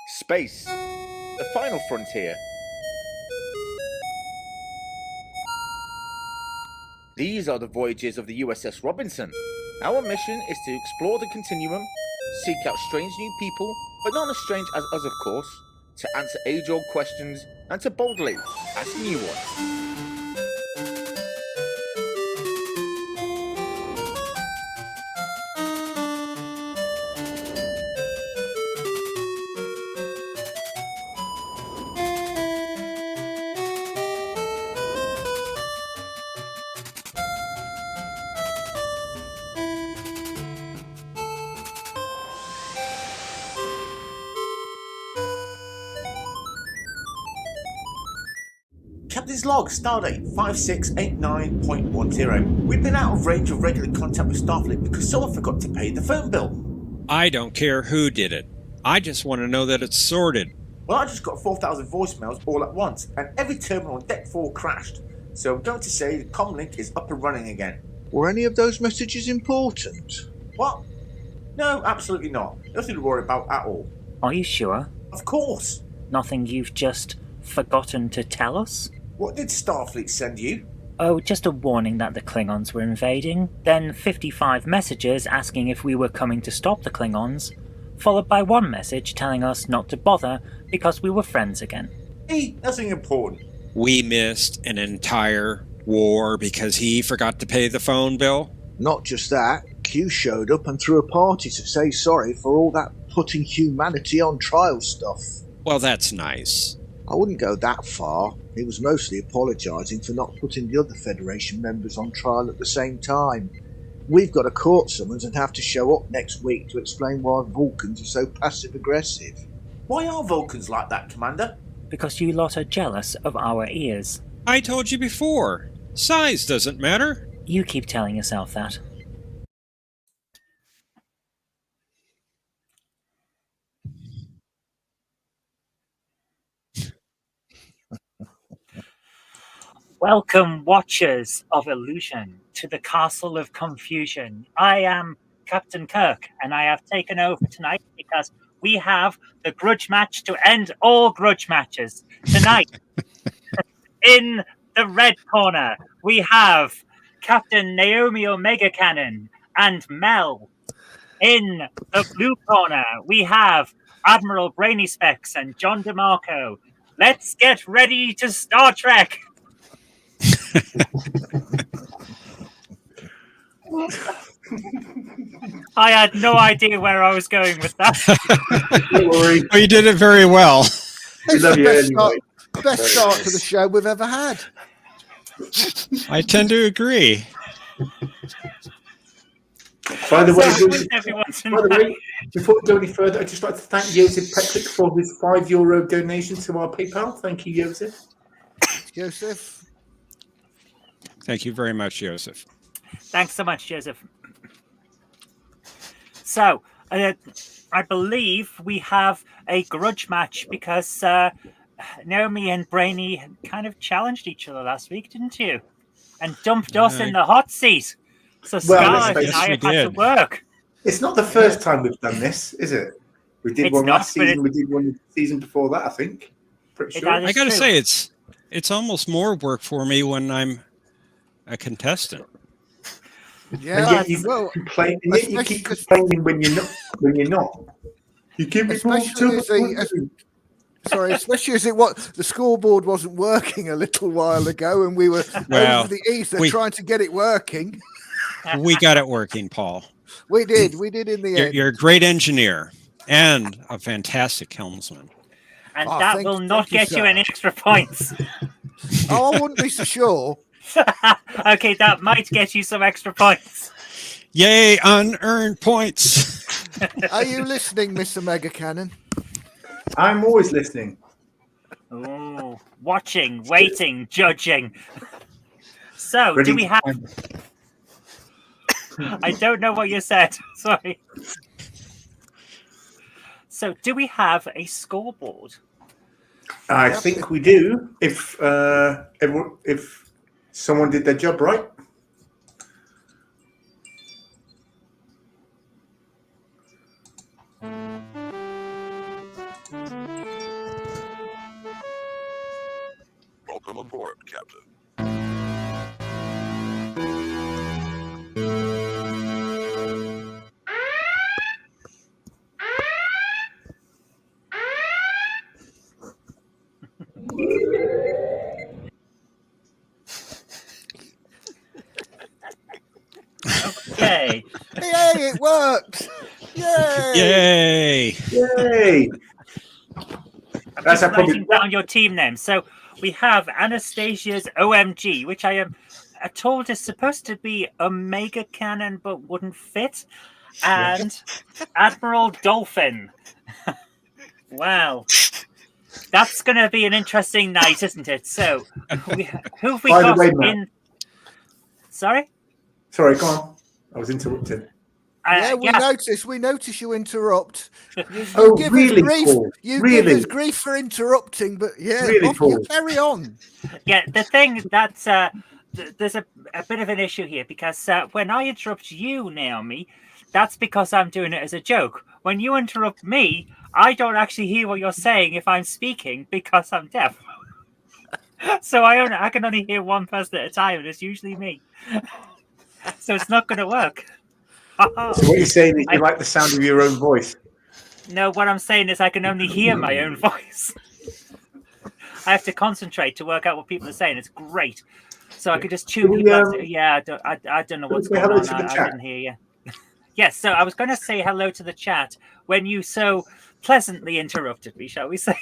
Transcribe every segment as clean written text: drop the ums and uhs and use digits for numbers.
Space, the final frontier. These are the voyages of the USS Robinson. Our mission is to explore the continuum, seek out strange new people, but not as strange as us, of course, to answer age-old questions and to boldly ask new ones. Captain's log, stardate 5689.10. We've been out of range of regular contact with Starfleet because someone forgot to pay the phone bill. I don't care who did it. I just want to know that it's sorted. Well, I just got 4,000 voicemails all at once, and every terminal on Deck 4 crashed. So I'm going to say the comlink is up and running again. Were any of those messages important? What? No, absolutely not. Nothing to worry about at all. Are you sure? Of course. Nothing you've just forgotten to tell us? What did Starfleet send you? Oh, just a warning that the Klingons were invading, then 55 messages asking if we were coming to stop the Klingons, followed by one message telling us not to bother because we were friends again. Hey, nothing important. We missed an entire war because he forgot to pay the phone bill? Not just that, Q showed up and threw a party to say sorry for all that putting humanity on trial stuff. Well, that's nice. I wouldn't go that far. He was mostly apologising for not putting the other Federation members on trial at the same time. We've got a court summons and have to show up next week to explain why Vulcans are so passive-aggressive. Why are Vulcans like that, Commander? Because you lot are jealous of our ears. I told you before. Size doesn't matter. You keep telling yourself that. Welcome, Watchers of Illusion, to the Castle of Confusion. I am Captain Kirk, and I have taken over tonight because we have the grudge match to end all grudge matches. Tonight, in the red corner, we have Captain Naomi Omega Cannon and Mel. In the blue corner, we have Admiral Brainy Specs and John DeMarco. Let's get ready to Star Trek! I had no idea where I was going with that. Don't worry. Oh, you did it very well. It's love the you best, anyway. best start to the show we've ever had. I tend to agree. By the way, before we go any further, I'd just like to thank Joseph Petrick for his €5 donation to our PayPal. Thank you, Joseph. Joseph? Thank you very much, Joseph. Thanks so much, Joseph. So, I believe we have a grudge match because Naomi and Brainy kind of challenged each other last week, didn't you? And dumped us in the hot seat. So Scarlett and I have had to work. It's not the first time we've done this, is it? We did one last season. We did one the season before that, I think. Pretty sure. I got to say, it's almost more work for me when I'm a contestant. Yeah, you well, keep complaining when you're not. When you're not, you keep especially as the scoreboard wasn't working a little while ago, and we were over the ether trying to get it working. We got it working, Paul. We did in the end. You're a great engineer and a fantastic helmsman. And that will not get you any extra points. Oh, I wouldn't be so sure. Okay, that might get you some extra points. Yay, unearned points. Are you listening, Mr. Mega Cannon? I'm always listening. Oh, watching, waiting, judging. So, Ready do we have... I don't know what you said. Sorry. So, do we have a scoreboard? I think we do. If someone did their job right. Yay! Yay, it worked! Yay! Yay! Yay! That's Just how probably. writing down your team names. So we have Anastasia's OMG, which I am told is supposed to be Omega Cannon but wouldn't fit, and Admiral Dolphin. Wow. That's going to be an interesting night, isn't it? So, who have we By the got way, Matt. in? Sorry? Sorry, go on. I was interrupted. Yeah, we notice you interrupt. Oh, give really, us grief. Paul? You Really? give us grief for interrupting, but yeah, Really, you Paul? carry on. Yeah, the thing that's there's a bit of an issue here because when I interrupt you, Naomi, that's because I'm doing it as a joke. When you interrupt me, I don't actually hear what you're saying if I'm speaking because I'm deaf. So I can only hear one person at a time, and it's usually me. So it's not going to work. So what you're saying is you like the sound of your own voice? No, what I'm saying is I can only hear my own voice. I have to concentrate to work out what people are saying. It's great. So I could just tune people out. Yeah, I don't know what's going on. I didn't hear you. Yes, so I was going to say hello to the chat when you so pleasantly interrupted me, shall we say.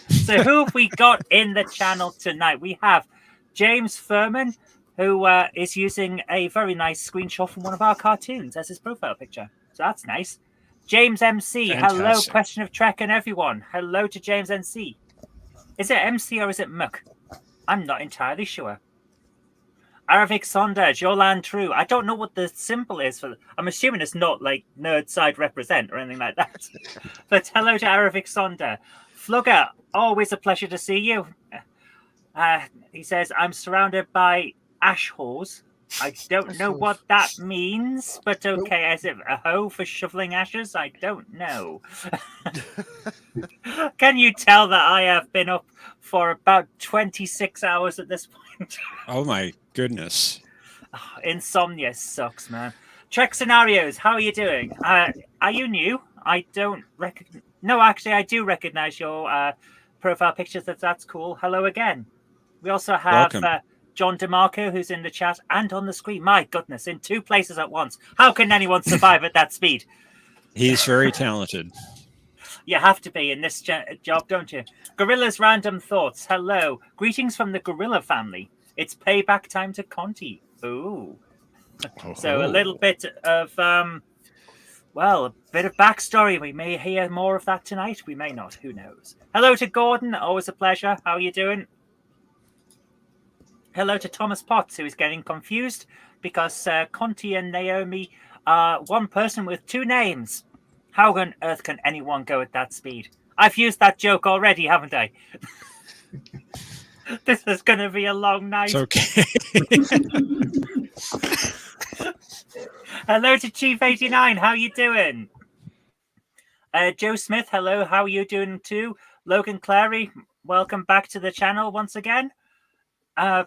So who have we got in the channel tonight? We have James Furman, who is using a very nice screenshot from one of our cartoons as his profile picture. So that's nice. James MC, Fantastic. hello, Question of Trek and everyone. Hello to James MC. Is it MC or is it Muck? I'm not entirely sure. Aravik Sonder, Jolan True. I don't know what the symbol is for. I'm assuming it's not like Nerd Side Represent or anything like that. But hello to Aravik Sonder. Flugger, always a pleasure to see you. He says, I'm surrounded by ash holes. I don't know what that means, but okay, is it a hoe for shoveling ashes? I don't know. Can you tell that I have been up for about 26 hours at this point? Oh my goodness. Insomnia sucks, man. Trek Scenarios, how are you doing? Are you new? I don't recognize. No, actually, I do recognize your profile pictures. That's cool. Hello again. We also have John DeMarco, who's in the chat and on the screen. My goodness, in two places at once. How can anyone survive at that speed? He's very talented. You have to be in this job, don't you? Gorilla's Random Thoughts. Hello. Greetings from the Gorilla family. It's payback time to Conti. Ooh. So a little bit of, well, a bit of backstory. We may hear more of that tonight. We may not. Who knows? Hello to Gordon. Always a pleasure. How are you doing? Hello to Thomas Potts, who is getting confused because Conti and Naomi are one person with two names. How on earth can anyone go at that speed? I've used that joke already, haven't I? This is going to be a long night. It's okay. Hello to Chief 89. How you doing? Joe Smith, hello. How are you doing too? Logan Clary, welcome back to the channel once again.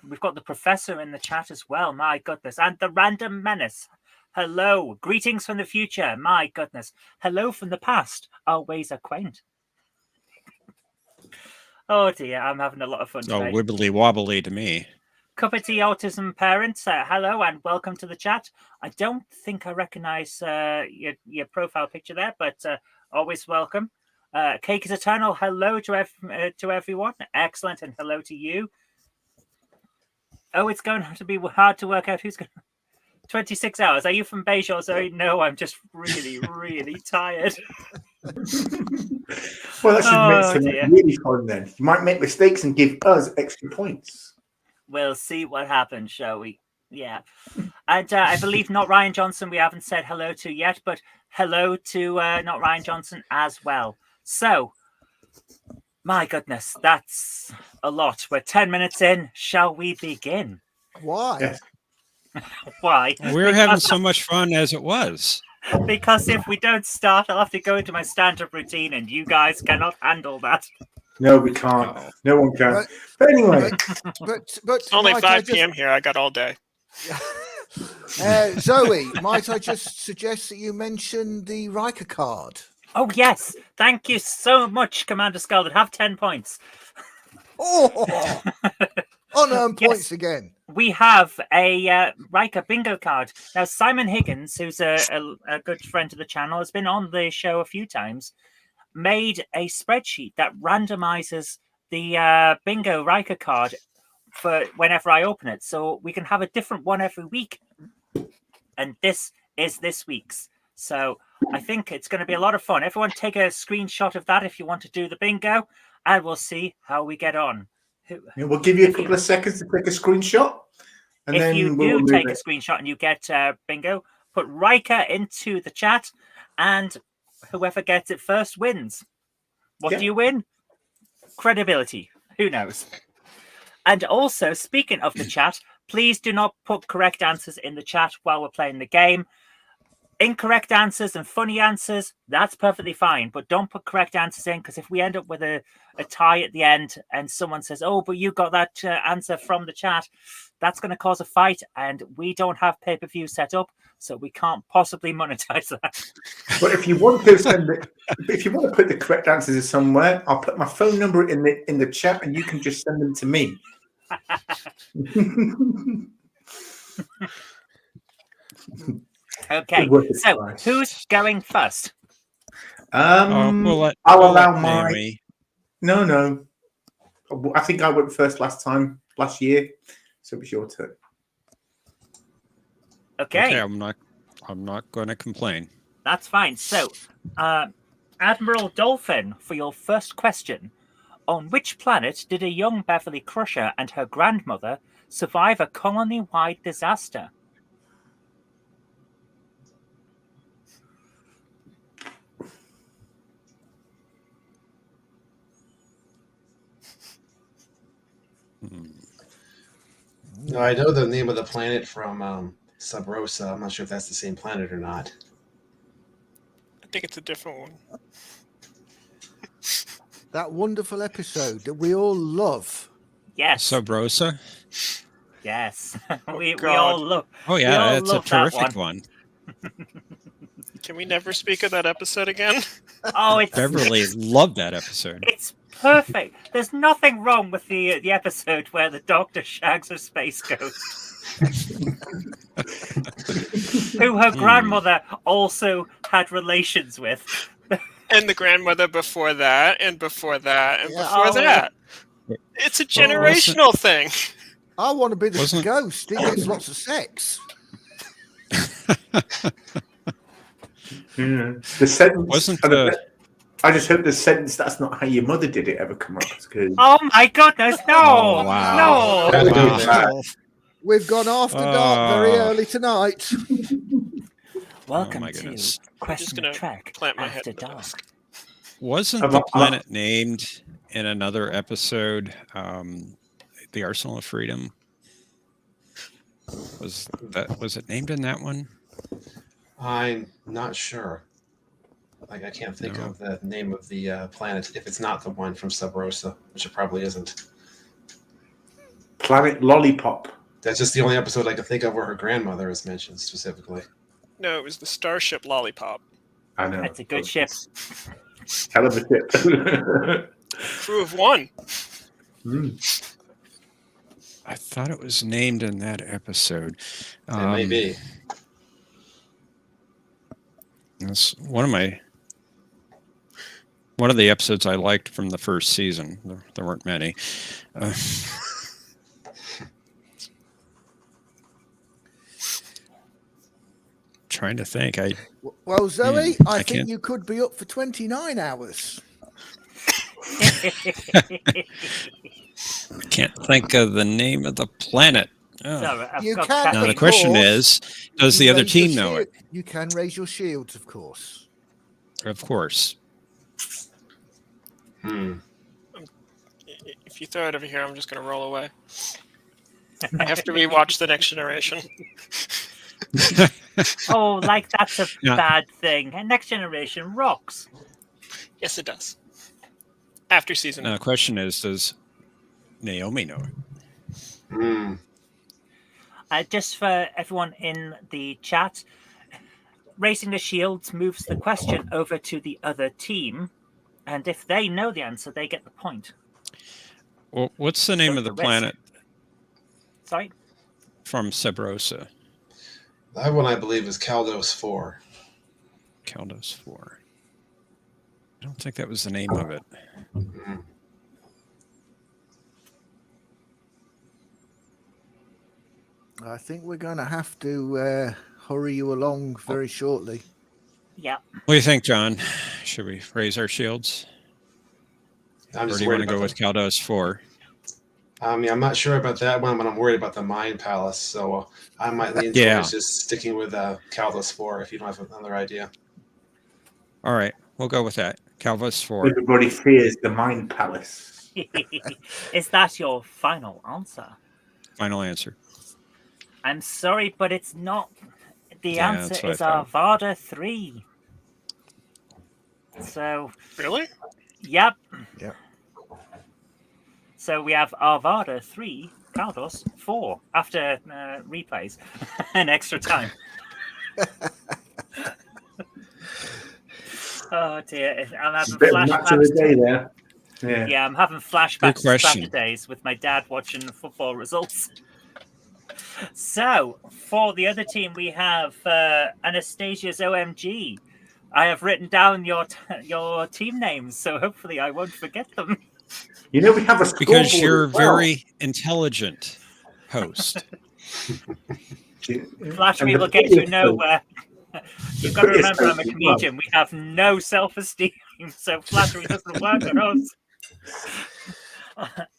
We've got the professor in the chat as well. My goodness. And the Random Menace. Hello. Greetings from the future. My goodness. Hello from the past. Our ways are quaint. Oh dear, I'm having a lot of fun today. Oh, wibbly wobbly to me. Cuppity Autism Parents, hello and welcome to the chat. I don't think I recognize your profile picture there, but always welcome. Cake is Eternal, hello to everyone. Excellent, and hello to you. Oh, it's going to be hard to work out who's going to... 26 hours. Are you from Beige or Zoe? No, I'm just really, really tired. Well, that should make it really fun then. You might make mistakes and give us extra points. We'll see what happens, shall we? Yeah. And I believe Not Ryan Johnson we haven't said hello to yet, but hello to Not Ryan Johnson as well. So, my goodness, that's a lot. We're 10 minutes in. Shall we begin? Why? Yes. Why? We're having so much fun as it was. Because if we don't start, I'll have to go into my stand-up routine, and you guys cannot handle that. No, we can't. No one can. But anyway. But it's only 5 p.m. here. I got all day. Zoe, might I just suggest that you mention the Riker card? Oh, yes. Thank you so much, Commander Scalded. Have 10 points. Oh! Unearned points again. we have a Riker bingo card. Now, Simon Higgins, who's a good friend of the channel, has been on the show a few times, made a spreadsheet that randomizes the bingo Riker card for whenever I open it. So we can have a different one every week. And this is this week's. So I think it's going to be a lot of fun. Everyone take a screenshot of that if you want to do the bingo, and we'll see how we get on. We'll give you a couple of seconds to take a screenshot. And if then you we'll do move take a it. screenshot and you get bingo, put Riker into the chat, and whoever gets it first wins. What do you win? Credibility. Who knows? And also, speaking of the chat, please do not put correct answers in the chat while we're playing the game. Incorrect answers and funny answers, that's perfectly fine. But don't put correct answers in, because if we end up with a tie at the end and someone says, oh, but you got that answer from the chat, that's going to cause a fight. And we don't have pay-per-view set up, so we can't possibly monetize that. But if you want to send it, if you want to put the correct answers somewhere, I'll put my phone number in the chat, and you can just send them to me. Okay, so who's going first? We'll I'll let allow my. Naomi. No. I think I went first last year, so it's your turn. Okay. I'm not going to complain. That's fine. So, Admiral Dolphin, for your first question, on which planet did a young Beverly Crusher and her grandmother survive a colony-wide disaster? No, I know the name of the planet from Sub Rosa. I'm not sure if that's the same planet or not. I think it's a different one. That wonderful episode that we all love. Yes. Sub Rosa? Yes. we God. all love. Oh, yeah, that's a terrific one. Can we never speak of that episode again? Oh, it's Beverly loved that episode. It's perfect. There's nothing wrong with the episode where the Doctor shags her space ghost, who her grandmother also had relations with. And the grandmother before that, and before that, and Yeah. before that. It's a generational thing. I want to be the ghost. He gets lots of sex. Yeah. The sentence Wasn't I just hope the sentence "that's not how your mother did it" ever come up. Oh my goodness, no! Oh, wow. No! Wow. We've gone after dark very early tonight. Welcome my to goodness. Question of Trek plant my head After in the Dark. desk. Wasn't the planet named in another episode the Arsenal of Freedom? Was it named in that one? I'm not sure. Like, I can't think of the name of the planet if it's not the one from Sub Rosa, which it probably isn't. Planet Lollipop. That's just the only episode I can think of where her grandmother is mentioned specifically. No, it was the Starship Lollipop. I know. It's a good ship. Hell of a ship. Crew of one. I thought it was named in that episode. It may be. That's one of the episodes I liked from the first season. There weren't many. Trying to think. Well, Zoe, I think you could be up for 29 hours. I can't think of the name of the planet. So, You got can. Now the of question course. is, does the You other raise your team know it? shield. You can raise your shields, of course. Of course. If you throw it over here, I'm just going to roll away. I have to rewatch The Next Generation. Oh, like that's a bad thing. And Next Generation rocks. Yes, it does. After season. Now the question is, does Naomi know it? Just for everyone in the chat, raising the shields moves the question over to the other team, and if they know the answer, they get the point. Well, what's the name of the risk. planet? Sorry? from Sub Rosa? That one I believe is Caldos 4. Caldos 4. I don't think that was the name of it. Mm. I think we're going to have to hurry you along very shortly. Yeah. What do you think, John? Should we raise our shields? I'm Or just do you want worried to go about with Caldos 4? I'm not sure about that one, but I'm worried about the Mind Palace. So I might lean Yeah. towards just sticking with Caldos 4 if you don't have another idea. All right, we'll go with that. Caldos 4. Everybody fears the Mind Palace. Is that your final answer? Final answer. I'm sorry, but it's not. The Yeah, answer that's what is I thought. Arvada 3. So, Really? yep. Yep. So we have Arvada 3, Caldos 4 after replays and extra time. Oh dear, I'm having Bit of match of the day flashbacks. there. Yeah, I'm having flashbacks to question. Saturdays with my dad watching the football results. So, for the other team, we have Anastasia's OMG. I have written down your team names, so hopefully I won't forget them. You know, we have a scoreboard Because you're as well. very intelligent host. Flattery And will the get you prettiest nowhere. You've got to prettiest remember, I'm a face as well. comedian. We have no self-esteem, so flattery doesn't work on us.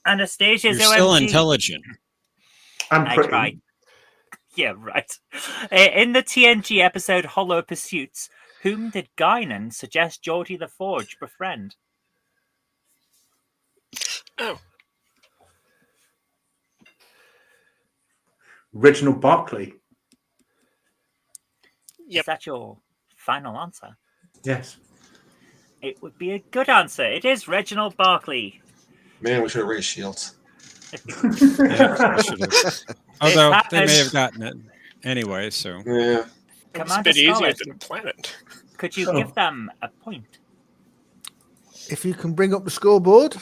Anastasia's You're still OMG. intelligent. I'm I pretty. try. Yeah, right. In the TNG episode Hollow Pursuits, whom did Guinan suggest Geordie the Forge befriend? Oh, Reginald Barclay. Yep. Is that your final answer? Yes. It would be a good answer. It is Reginald Barclay. Man, we should have raised shields. Yeah, we should have. Although they may happens. have gotten it anyway, so. Yeah. it's a Commander bit easier Scholars, than a planet. could you Oh. give them a point? If you can bring up the scoreboard.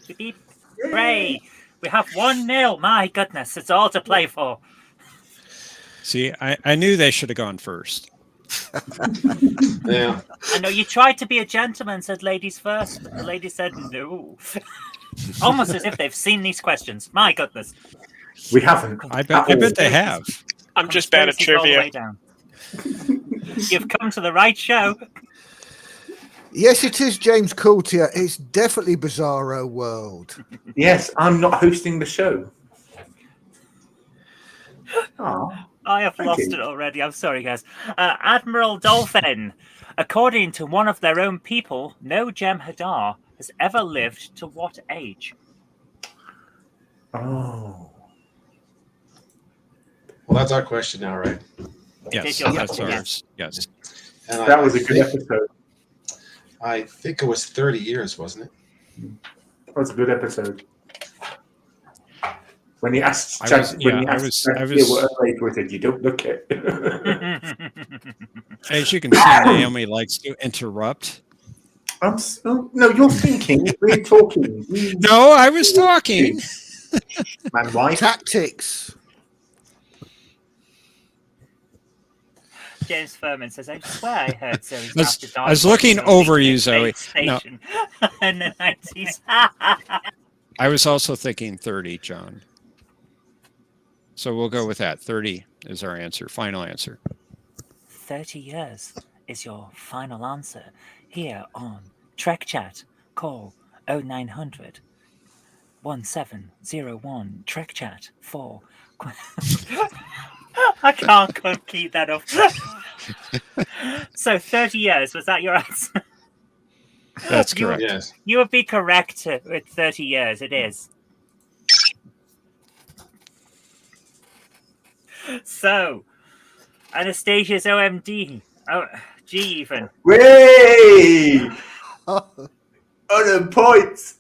Beep, beep. Hooray! We have 1-0. My goodness, it's all to play for. See, I knew they should have gone first. Yeah. I know you tried to be a gentleman, said ladies first, but the lady said no. Almost as if they've seen these questions. My goodness. We haven't. I bet they have. I'm just bad at Conspiracy's all the trivia. way down. You've come to the right show. Yes, it is James Coulter. It's definitely Bizarro World. Yes, I'm not hosting the show. Oh, I have Thank lost you. it already. I'm sorry, guys. Admiral Dolphin. According to one of their own people, no Jem'Hadar has ever lived to what age? oh. Well, that's our question now, right? Yes, your that's question, ours. Yes. And That was a good episode. I think it was 30 years, wasn't it? That was a good episode. When he asked, I was- yeah, when he I asked was- Jack I was- what her age was, he said, "You don't look it." As you can see, Naomi likes to interrupt. No, you're thinking. We're talking. No, I was talking. Man, wife. Tactics. James Furman says, I swear I heard Zoe's I was- after dark I was looking watching a over you, weekend Zoe. station in the 90s. I was also thinking 30, John. So we'll go with that. 30 is our answer. Final answer. 30 years is your final answer here on Trek Chat. Call 0900 1701 Trek Chat 4. I can't keep that up. So 30 years, was that your answer? That's You- correct. Yes. You would be correct with 30 years, it is. So, Anastasia's OMD. Oh, G even. Way on a point.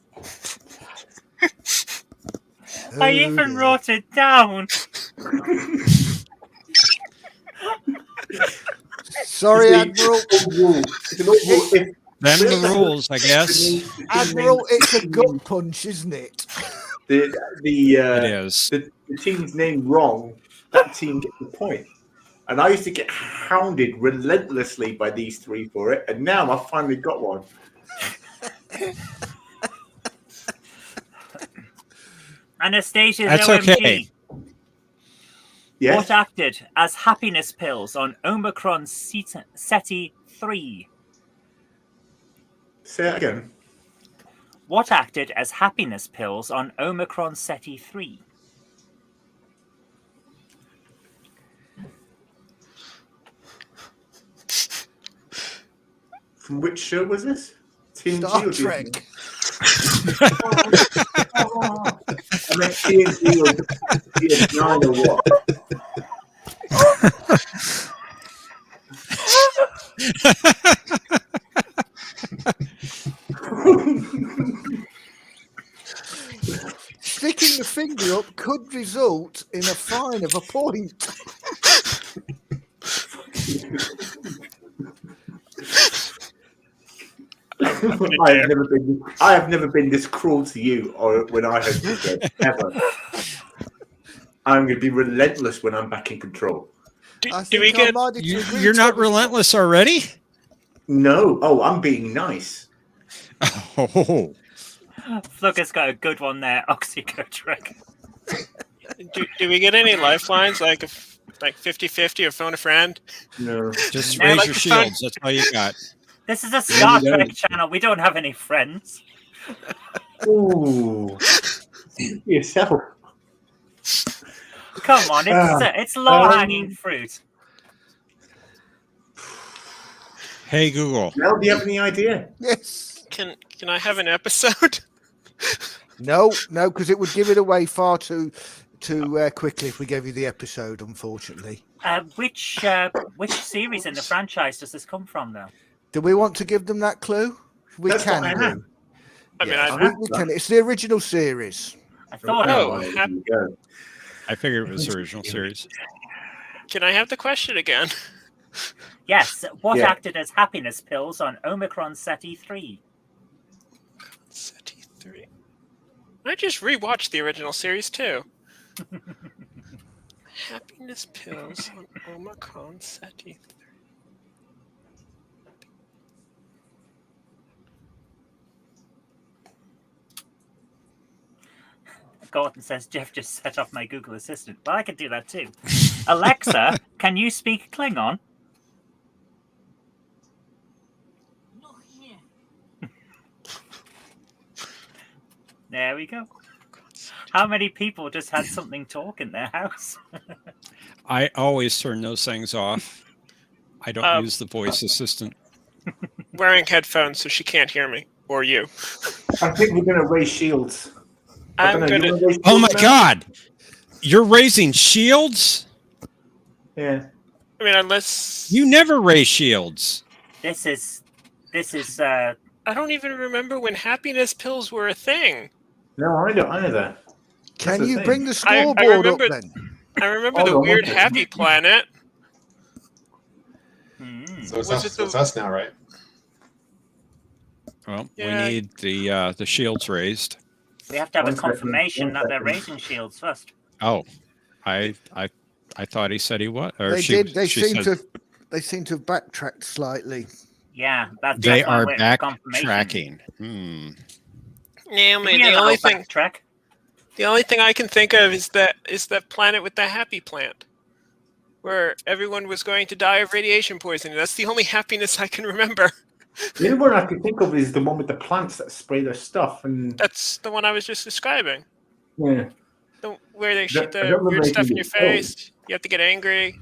I even wrote it down. Sorry, Admiral. It's an awful if Them the rules, I guess. Admiral, it's a gut punch, isn't it? It is. The team's name wrong, that team gets the point. And I used to get hounded relentlessly by these three for it, and now I finally got one. Anastasia's That's OMG. okay. Yes. What acted as happiness pills on Omicron Ceti 3? Say that again. What acted as happiness pills on Omicron Ceti 3? From which show was this? TNG Star or Trek. I meant TNG or DS9 or what? Sticking the finger up could result in a fine of a point. I have never been this cruel to you or when I have this game, ever. I'm going to be relentless when I'm back in control. Do we get? You're not relentless already? No. Oh, I'm being nice. Oh. Flugger's got a good one there, Oxycotrick. Do we get any lifelines like 50-50 or phone a friend? No. Just No, raise like your the shields. That's all you got. This is a Star Trek channel. We don't have any friends. Ooh. Yourself. Come on, it's low-hanging fruit. Hey, Google. Mel, do you have any idea? Yes. Can I have an episode? No, because it would give it away far too quickly if we gave you the episode, unfortunately. Which series in the franchise does this come from, though? Do we want to give them that clue? We That's can what I do. have. I mean, Yes, we can. It's the original series. I thought. Oh, There you go. I figured it was the original series. Can I have the question again? Yes. What Yeah. acted as happiness pills on Omicron Ceti 3? Ceti 3. I just rewatched the original series too. Happiness pills on Omicron Ceti 3. Gordon says Jeff just set off my Google Assistant. Well, I could do that too. Alexa, can you speak Klingon? There we go. How many people just had something talk in their house? I always turn those things off. I don't use the voice assistant. Wearing headphones so she can't hear me or you. I think we're going to raise shields. I'm gonna. Oh my God! You're raising shields? Yeah. I mean, unless You never raise shields. This is. I don't even remember when happiness pills were a thing. No, I don't either. Can the you thing. bring the I scoreboard up remember- then? I remember Hold the on, weird one second. Happy Planet. So it's Was it it's us now, right? Well, Yeah. we need the shields raised. We have to have a One second, confirmation one that they're second. raising shields first. Oh, I thought he said he was. Or They she, did. They she seem said to have backtracked slightly. Yeah, that's they why I'm are waiting for confirmation. backtracking. Yeah, I We mean, have the a only whole thing backtrack. the only thing I can think of is that planet with the happy plant, where everyone was going to die of radiation poisoning. That's the only happiness I can remember. The only one I can think of is the one with the plants that spray their stuff. And That's the one I was just describing. yeah. Where they shoot I the don't weird remember stuff in making your it. face. You have to get angry,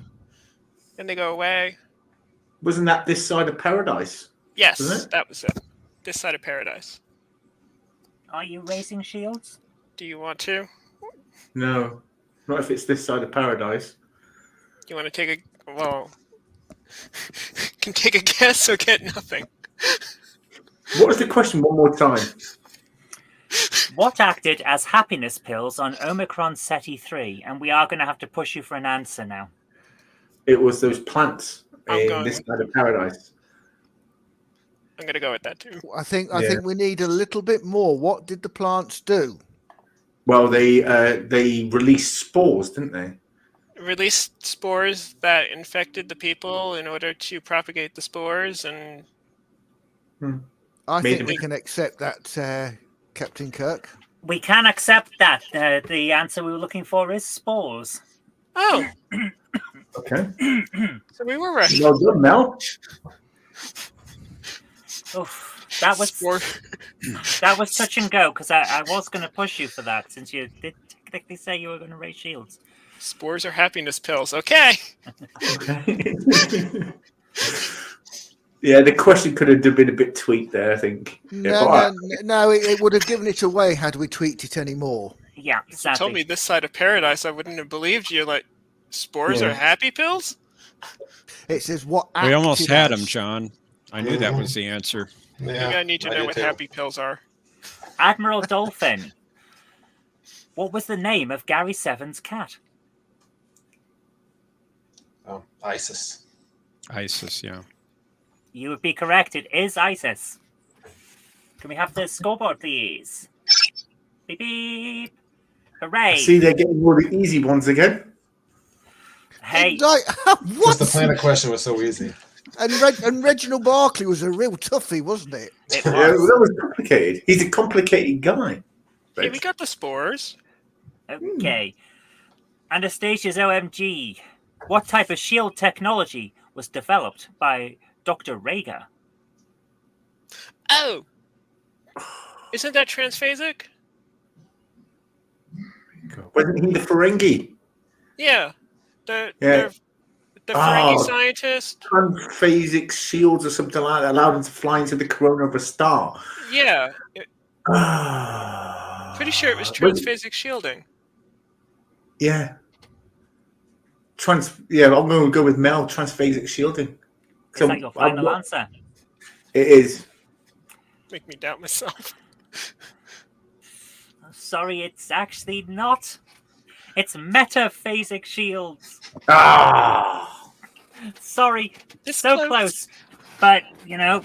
and they go away. Wasn't that This Side of Paradise? Yes, Wasn't it? that was it. This side of paradise. Are you raising shields? Do you want to? No. Not if it's This Side of Paradise. You want to take a well? Can take a guess or get nothing. What was the question one more time? What acted as happiness pills on Omicron Ceti 3? And we are going to have to push you for an answer now. It was those plants I'm in going- This Side of Paradise. I'm going to go with that too. I think we need a little bit more. What did the plants do? Well, they released spores, didn't they? Released spores that infected the people in order to propagate the spores, and I Made think them- we can accept that, Captain Kirk. We can accept that. The answer we were looking for is spores. oh, Okay. so we were right. Well done, Mel. Oof, that was Spore. that was touch and go because I was going to push you for that since you did technically say you were going to raise shields. Spores are happiness pills. Okay. Yeah, the question could have been a bit tweaked there, I think. No, it would have given it away had we tweaked it any more. Yeah, If you sadly. told me this side of paradise, I wouldn't have believed you. Like, spores are happy pills? It says what We almost acted had as. him, John. I knew that was the answer. Yeah, Maybe I need to know did what too. happy pills are. Admiral Dolphin. What was the name of Gary Seven's cat? Oh, ISIS. ISIS, yeah. You would be correct. It is ISIS. Can we have the scoreboard, please? Beep beep. Hooray! See, they're getting all the easy ones again. Hey, Because What? the planet question was so easy. And Reginald Barclay was a real toughie, wasn't it? it Yeah, was. that was complicated. He's a complicated guy. Hey, we got the spores. Okay. Anastasia's OMG. What type of shield technology was developed by Dr. Rager? Oh! Isn't that transphasic? Wasn't he the Ferengi? Yeah. The Yeah. Ferengi Oh. scientist. Transphasic shields or something like that allowed him to fly into the corona of a star. Yeah. Pretty sure it was transphasic shielding. Yeah. Yeah, I'm going to go with Mel, transphasic shielding. Is that your final answer? It is. Make me doubt myself. Sorry, it's actually not. It's metaphasic shields. Ah! Sorry, This so close. close. But, you know,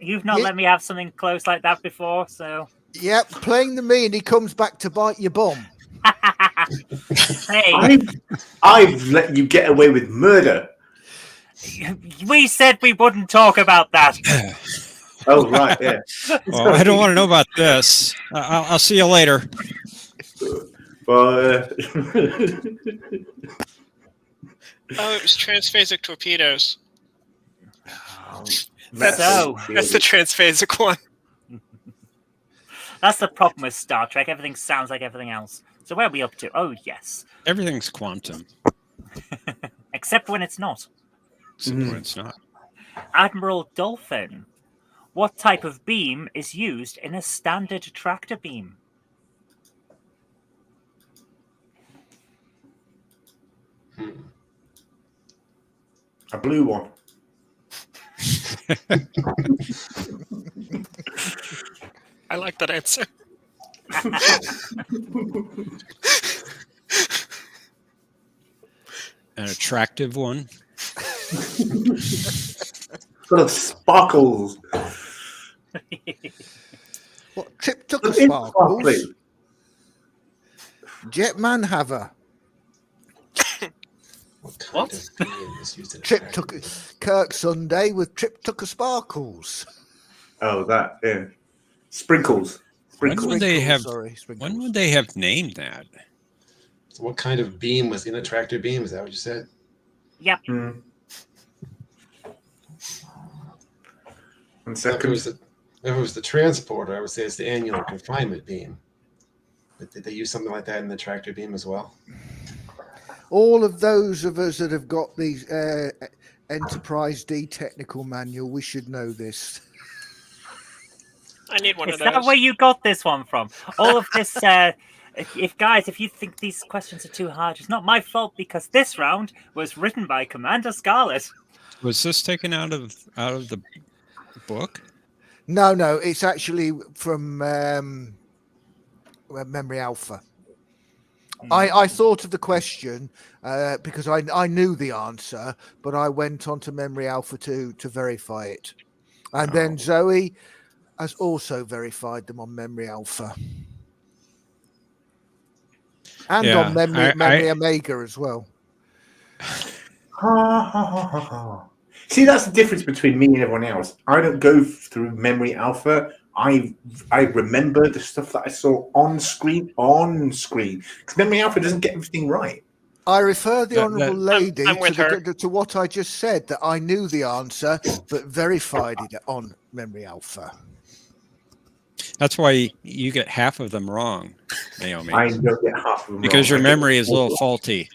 you've not let me have something close like that before, so... Yep, playing the mean, he comes back to bite your bum. Hey, I've let you get away with murder. we said we wouldn't talk about that. Oh, right, yeah. Well, I don't want to know about this. I'll see you later. Well, Oh, it was transphasic torpedoes. So, That's the transphasic one. that's the problem with Star Trek. Everything sounds like everything else. So where are we up to? Oh, yes. Everything's quantum. Except when it's not. Except when it's not. Admiral Dolphin. What type of beam is used in a standard tractor beam? a blue one. I like that answer. An attractive one. Full of sparkles. What, Trip took a Look, it's sparkles? sparkly. Jetman Haver. What? Of beam is used in Trip attracting- took Kirk Sunday with Trip took a sparkles. Oh, that, yeah. Sprinkles. When Sprinkles. would they have? Sorry, sprinkles. When would they have named that? So what kind of beam was in a tractor beam? Is that what you said? Yep. Hmm. One If it, was second. if it was the transporter, I would say it's the annular confinement beam. But did they use something like that in the tractor beam as well? All of those of us that have got the Enterprise D technical manual, we should know this. I need one Is of that those. where you got this one from? All of this, if you think these questions are too hard, it's not my fault because this round was written by Commander Scarlet. Was this taken out of the book? No, it's actually from Memory Alpha. I thought of the question because I knew the answer, but I went on to Memory Alpha to verify it. And then Zoe has also verified them on Memory Alpha. And Yeah, on Memory Omega as well. See, that's the difference between me and everyone else. I don't go through Memory Alpha. I remember the stuff that I saw on screen. Because Memory Alpha doesn't get everything right. I refer the honourable lady I'm with her. to what I just said, that I knew the answer, but verified it on Memory Alpha. That's why you get half of them wrong, Naomi. I don't get half of them because wrong. your memory is a little faulty.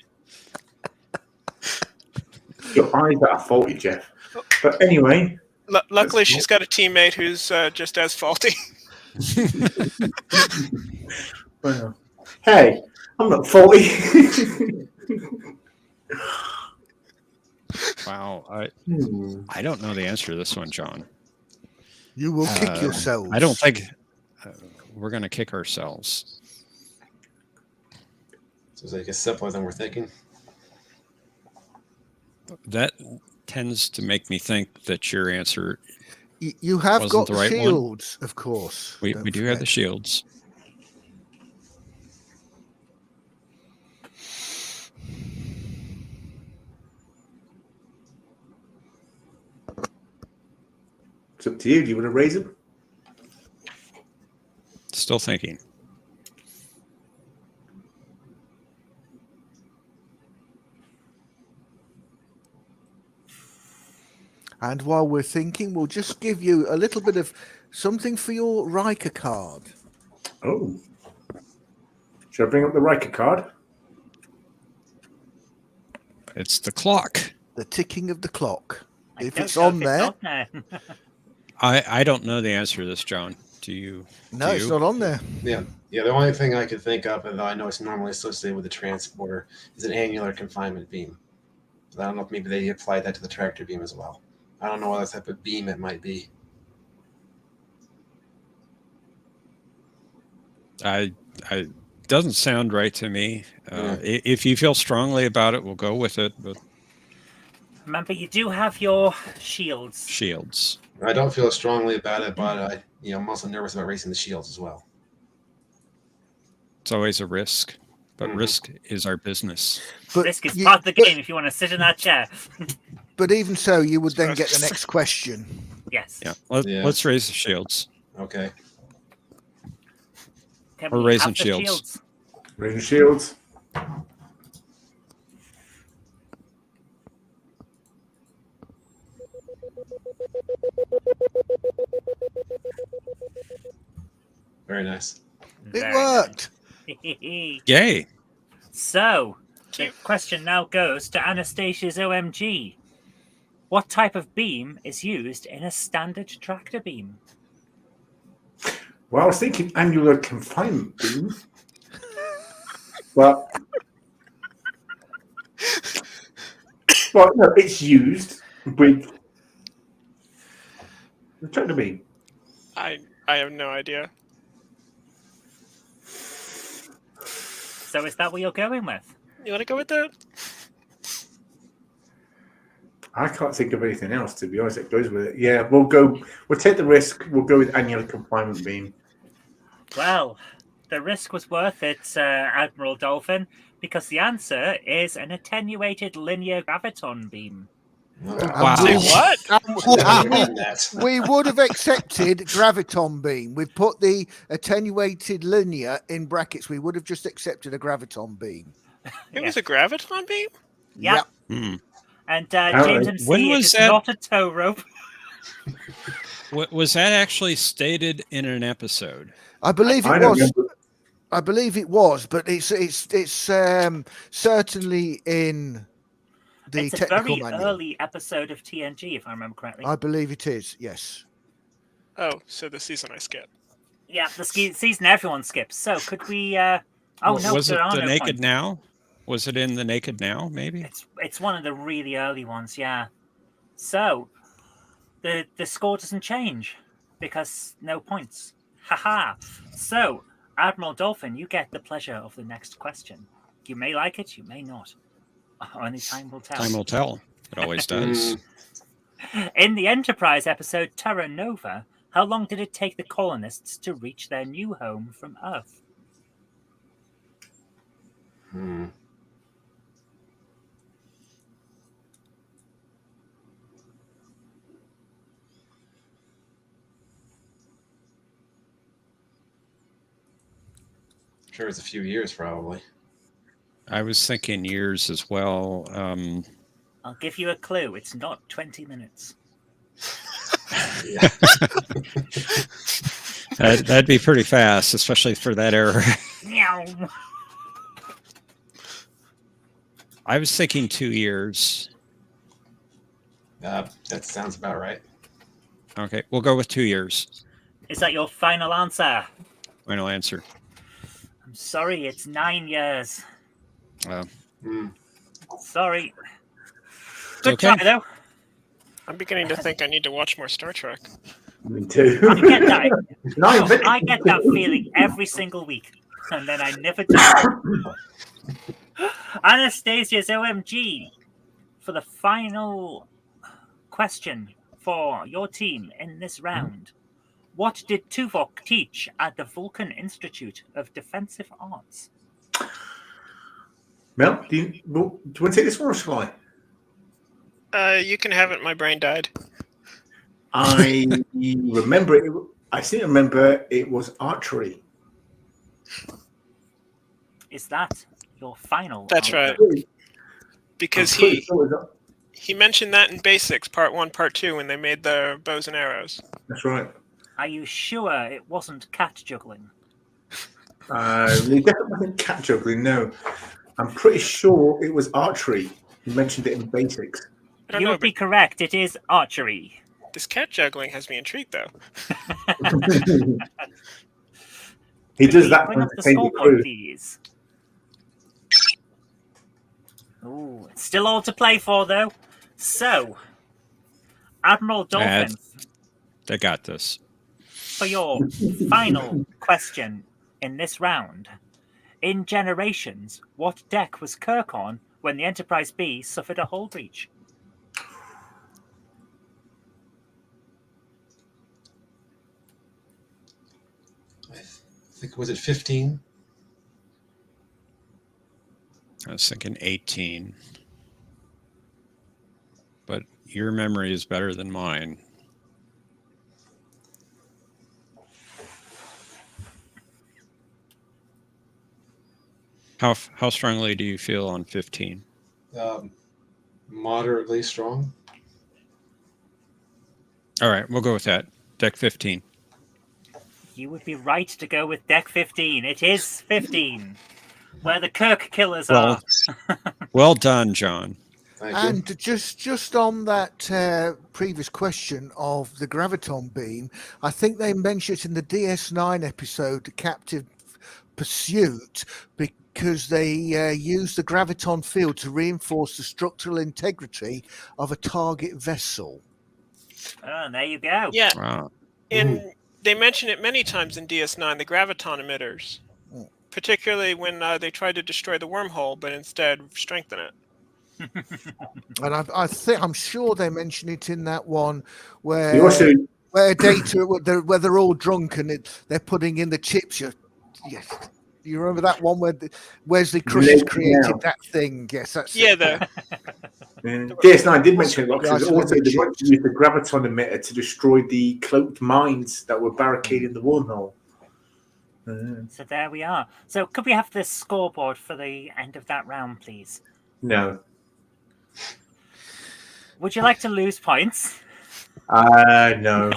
Your eyes are faulty, Jeff. But anyway. Luckily, she's got a teammate who's just as faulty. Well, hey, I'm not faulty. Wow. I don't know the answer to this one, John. You will kick yourselves. I don't think we're going to kick ourselves. So it's like it's simpler than we're thinking. That tends to make me think that your answer you have wasn't got the right shields, one. Of course. We do have the shields. It's up to you. Do you want to raise them? Still thinking. And while we're thinking, we'll just give you a little bit of something for your Riker card. Oh. Should I bring up the Riker card? It's the clock. The ticking of the clock. If it's on on there. I don't know the answer to this, John. Do you? No, it's not on there. Yeah. The only thing I could think of, and though I know it's normally associated with the transporter, is an annular confinement beam. I don't know if maybe they applied that to the tractor beam as well. I don't know what type of beam it might be. Doesn't sound right to me. If you feel strongly about it, we'll go with it. But remember, you do have your shields. Shields. I don't feel strongly about it, but I'm also nervous about racing the shields as well. It's always a risk, but risk is our business. But risk is part of the game if you want to sit in that chair. But even so, you would then get the next question. Yes. Yeah. Let's raise the shields. Okay. We're raising shields. Raising shields. Very nice. It worked. Yay. So, the question now goes to Anastasia's OMG. What type of beam is used in a standard tractor beam? Well, I was thinking annular confinement beam. Well, no, it's used with the tractor beam. I have no idea. So is that what you're going with? You want to go with that? I can't think of anything else, to be honest. It goes with it. Yeah, we'll take the risk. We'll go with annular confinement beam. Well, the risk was worth it, Admiral Dolphin, because the answer is an attenuated linear graviton beam. Wow. We would have accepted graviton beam. We've put the attenuated linear in brackets. We would have just accepted a graviton beam. It was a graviton beam? Yeah. Hmm. And James MC, it is not a tow rope. Was that actually stated in an episode? I believe it was. I believe it was, but it's certainly in the technical manual. It's a very early episode of TNG, if I remember correctly. I believe it is. Yes. Oh, so the season I skipped. Yeah, the season everyone skips. So could we? Was it the Naked Now? Was it in the Naked Now? Maybe it's one of the really early ones. Yeah. So the score doesn't change because no points. Haha. So Admiral Dolphin, you get the pleasure of the next question. You may like it, you may not. Only time will tell. Time will tell. It always does. In the Enterprise episode Terra Nova, how long did it take the colonists to reach their new home from Earth? Sure, it's a few years probably. I was thinking years as well. I'll give you a clue. It's not 20 minutes. Yeah. That'd be pretty fast, especially for that era. Meow. I was thinking 2 years. That sounds about right. Okay, we'll go with 2 years. Is that your final answer? Final answer. I'm sorry, it's 9 years. Sorry. Good okay. try, though. I'm beginning to think I need to watch more Star Trek. Me too. I get that. I get that feeling every single week, and then I never do. Anastasia's OMG for the final question for your team in this round. What did Tuvok teach at the Vulcan Institute of Defensive Arts? Mel, do you want to take this one or shall I? You can have it. My brain died. I remember it. I seem to remember it was archery. Is that your final? That's answer? right. Because I'm pretty sure it was- he mentioned that in Basics, Part 1, Part 2, when they made the bows and arrows. That's right. Are you sure it wasn't cat juggling? It definitely wasn't cat juggling. No, I'm pretty sure it was archery. You mentioned it in Basics. I don't You know, would be but correct. It is archery. this cat juggling has me intrigued, though. He does that Bring when up the the same scoreboard, crew. please. Ooh, it's still all to play for, though. So, Admiral Dolphin, They got this. for your final question in this round. In Generations, what deck was Kirk on when the Enterprise B suffered a hull breach? I think, was it 15? I was thinking 18. But your memory is better than mine. How strongly do you feel on 15? Moderately strong. All right, we'll go with that. Deck 15. You would be right to go with deck 15. It is 15, where the Kirk killers Well, are. well done, John. Thank you. And just on that previous question of the graviton beam, I think they mentioned it in the DS9 episode, Captive Pursuit, because they used the graviton field to reinforce the structural integrity of a target vessel. Oh, there you go. Yeah, Wow. and they mention it many times in DS9, the graviton emitters. Particularly when they tried to destroy the wormhole, but instead strengthen it. And I'm sure they mention it in that one where He also Data where they're all drunk and they're putting in the chips. Yes, you remember that one where Wesley Crusher created that thing? Yes, that's Yeah, it. DS9 did mention it because Guys, also they chips. wanted to use the graviton emitter to destroy the cloaked mines that were barricading the wormhole. So there we are. So could we have the scoreboard for the end of that round, please? No. Would you like to lose points? No.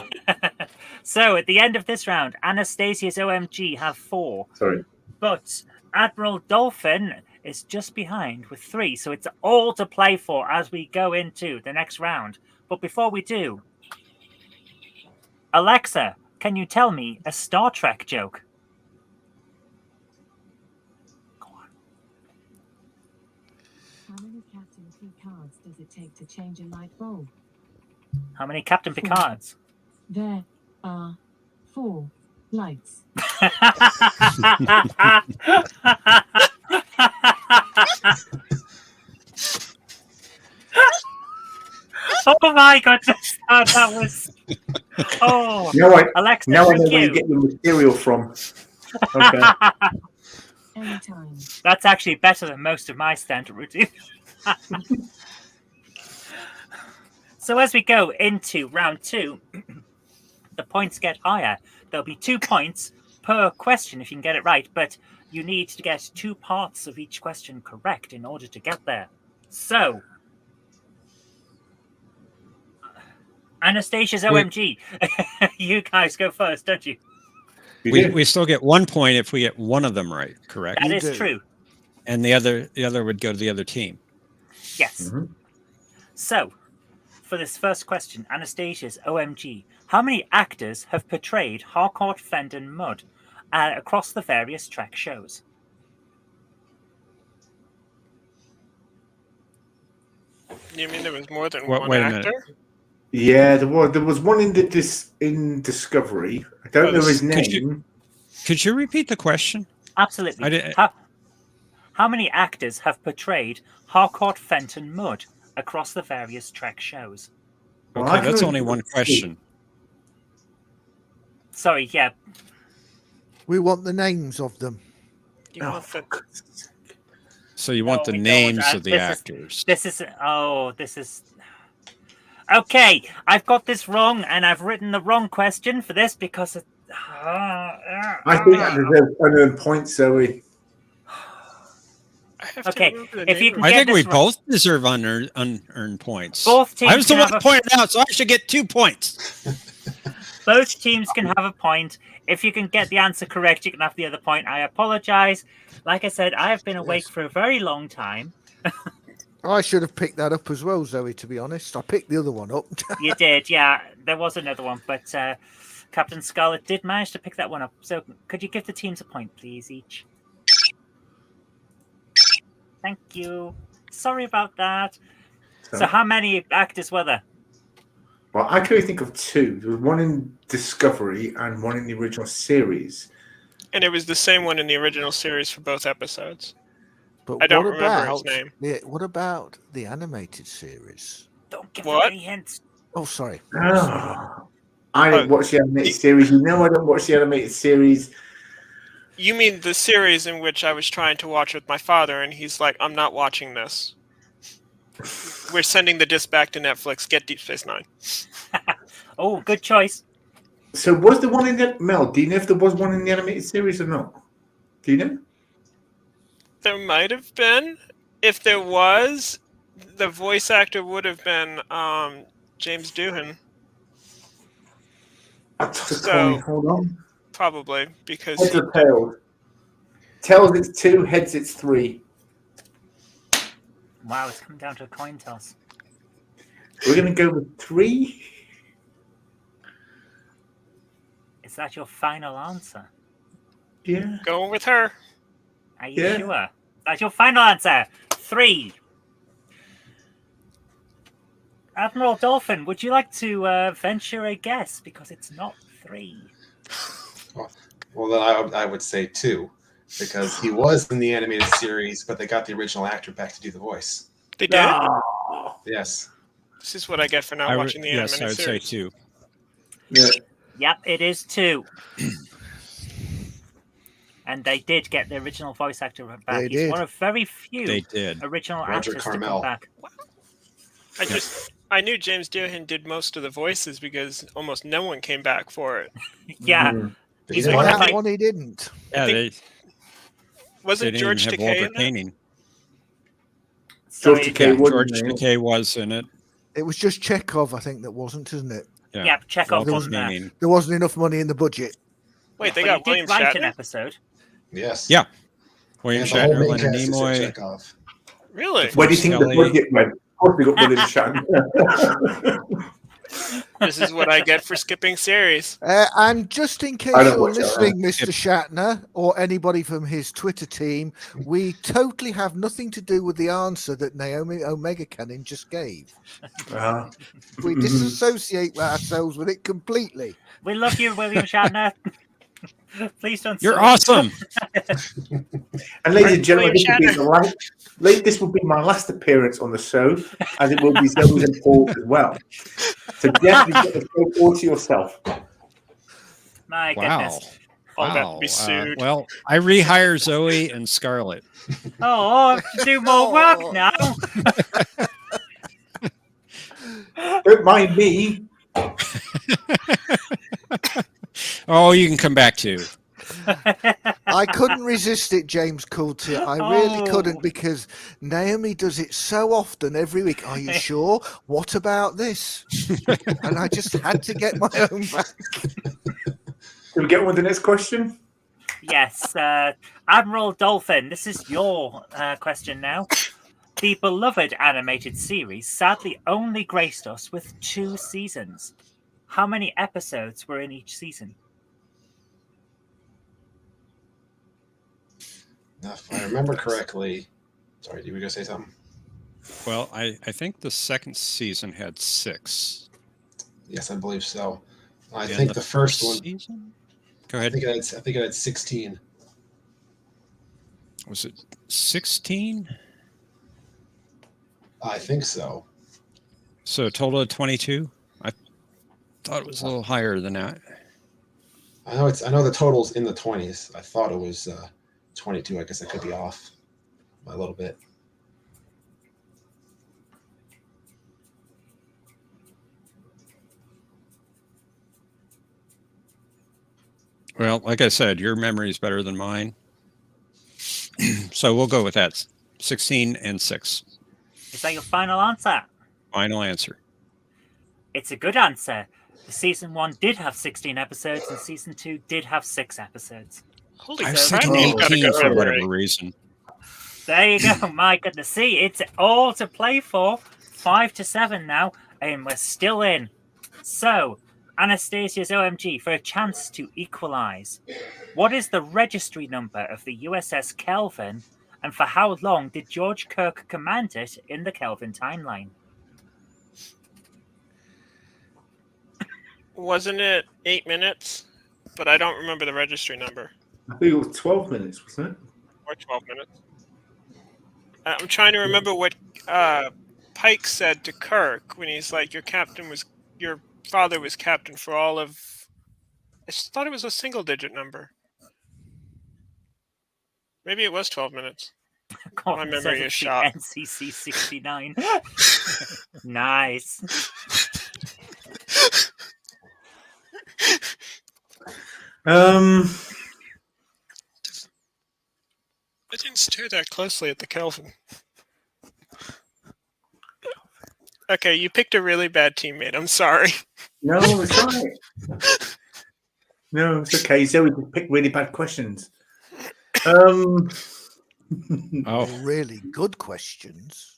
So at the end of this round, Anastasia's OMG have 4. Sorry. But Admiral Dolphin is just behind with 3. So it's all to play for as we go into the next round. But before we do, Alexa, can you tell me a Star Trek joke? How many Captain Picards does it take to change a light bulb? How many Captain Picards? There are 4 lights. Oh my goodness, that was. Oh, Alexa, now I know thank where you you. get your material from. Okay. Anytime. That's actually better than most of my standard routine. So as we go into round 2, the points get higher. There'll be 2 points per question if you can get it right, but you need to get 2 parts of each question correct in order to get there. So, Anastasia's OMG. You guys go first, don't you? We still get 1 point if we get one of them right, correct? That is true. And the other would go to the other team. Yes. So, for this first question, Anastasia's OMG, how many actors have portrayed Harcourt, Fenton, Mudd across the various Trek shows? You mean there was more than Wait one a actor? minute. Yeah, there was one in in Discovery. I don't know his name. Could you repeat the question? Absolutely. How many actors have portrayed Harcourt, Fenton, Mudd across the various Trek shows? Okay, that's only one question. Sorry, yeah. We want the names of them. So you want the we don't. names of the This actors. This is. Okay, I've got this wrong, and I've written the wrong question for this because. I think that deserves unearned points, Zoe. Okay, if you can I get think we this right, both deserve unearned points. Both teams I was the can one have that pointed out, so I should get 2 points. both teams can have a point. If you can get the answer correct, you can have the other point. I apologize. Like I said, I have been awake for a very long time. I should have picked that up as well, Zoe, to be honest. I picked the other one up. You did, yeah. There was another one, but Captain Scarlet did manage to pick that one up. So could you give the teams a point, please, each? Thank you. Sorry about that. So how many actors were there? Well, I can only think of 2. There was one in Discovery and one in the original series. And it was the same one in the original series for both episodes. But I don't remember his name. What about the animated series? Don't give them any hints. Oh, sorry. I didn't watch the animated series. You know I don't watch the animated series. You mean the series in which I was trying to watch with my father, and he's like, I'm not watching this. We're sending the disc back to Netflix. Get Deep Space Nine. Oh, good choice. So was there one in the... Mel, do you know if there was one in the animated series or not? Do you know? There might have been. If there was, the voice actor would have been James Doohan. So, hold on. Probably, because... Heads or tails? Tails it's 2, heads it's 3. Wow, it's coming down to a coin toss. We're going to go with 3. Is that your final answer? Yeah. Going with her. Are you sure? That's your final answer. 3. Admiral Dolphin, would you like to venture a guess? Because it's not 3. Well, then I would say 2, because he was in the animated series, but they got the original actor back to do the voice. They did? Yes. This is what I get for not watching the animated series. Yes, I would say 2. Yeah. Yep, it is 2. And they did get the original voice actor back. He's one of very few original actors to come back. I knew James Doohan did most of the voices because almost no one came back for it. Yeah. He's one he didn't. Yeah, wasn't George Takei in that? George Takei was in it. It was just Chekhov, I think, that wasn't, isn't it? Yeah, Chekhov wasn't there. There wasn't enough money in the budget. Wait, they got William write Shatner? an episode. Yes. Yeah. William Shatner, Leonard Nimoy. Really? Where do you think the budget went? Of course we got William Shatner. This is what I get for skipping series. And just in case you're listening, Mr. Shatner, or anybody from his Twitter team, we totally have nothing to do with the answer that Naomi Omega Cannon just gave. We disassociate ourselves with it completely. We love you, William Shatner. Please don't. You're awesome. And ladies and gentlemen, this has been the This will be my last appearance on the show, as it will be Zoe's and Paul's as well. So Jeff, you've got the show all to yourself. My Wow. goodness. All about to Wow. be sued. Well, I rehire Zoe and Scarlett. Oh, I have to do more work now. Don't mind me. Oh, you can come back too. I couldn't resist it, James Coulter. I really couldn't, because Naomi does it so often every week. Are you sure? What about this? And I just had to get my own back. Can we get on with the next question? Yes, Admiral Dolphin, this is your question now. The beloved animated series sadly only graced us with 2 seasons. How many episodes were in each season? If I remember correctly, sorry, you were going to say something? Well, I think the second season had 6. Yes, I believe so. I And think the first one. Season? Go I ahead. think it had 16. Was it 16? I think so. So a total of 22? I thought it was a little higher than that. I know the total's in the 20s. I thought it was 22. I guess I could be off by a little bit. Well, like I said, your memory is better than mine. So we'll go with that. 16 and 6. Is that your final answer? Final answer. It's a good answer. Season 1 did have 16 episodes, and Season 2 did have 6 episodes. Holy I was crap, thinking you've got a 18 good for memory. whatever reason. There you go. My goodness. See, it's all to play for. 5-7 now, and we're still in. So, Anastasia's OMG for a chance to equalize. What is the registry number of the USS Kelvin, and for how long did George Kirk command it in the Kelvin timeline? Wasn't it 8 minutes? But I don't remember the registry number. I think it was 12 minutes, wasn't it? Or 12 minutes. I'm trying to remember what Pike said to Kirk when he's like, your father was captain for all of... I thought it was a single-digit number. Maybe it was 12 minutes. My memory is shot. NCC 69. Nice. I didn't stare that closely at the Kelvin. Okay, you picked a really bad teammate. I'm sorry. No, it's all right. No, it's okay. Zoe can pick really bad questions. Oh, Really good questions.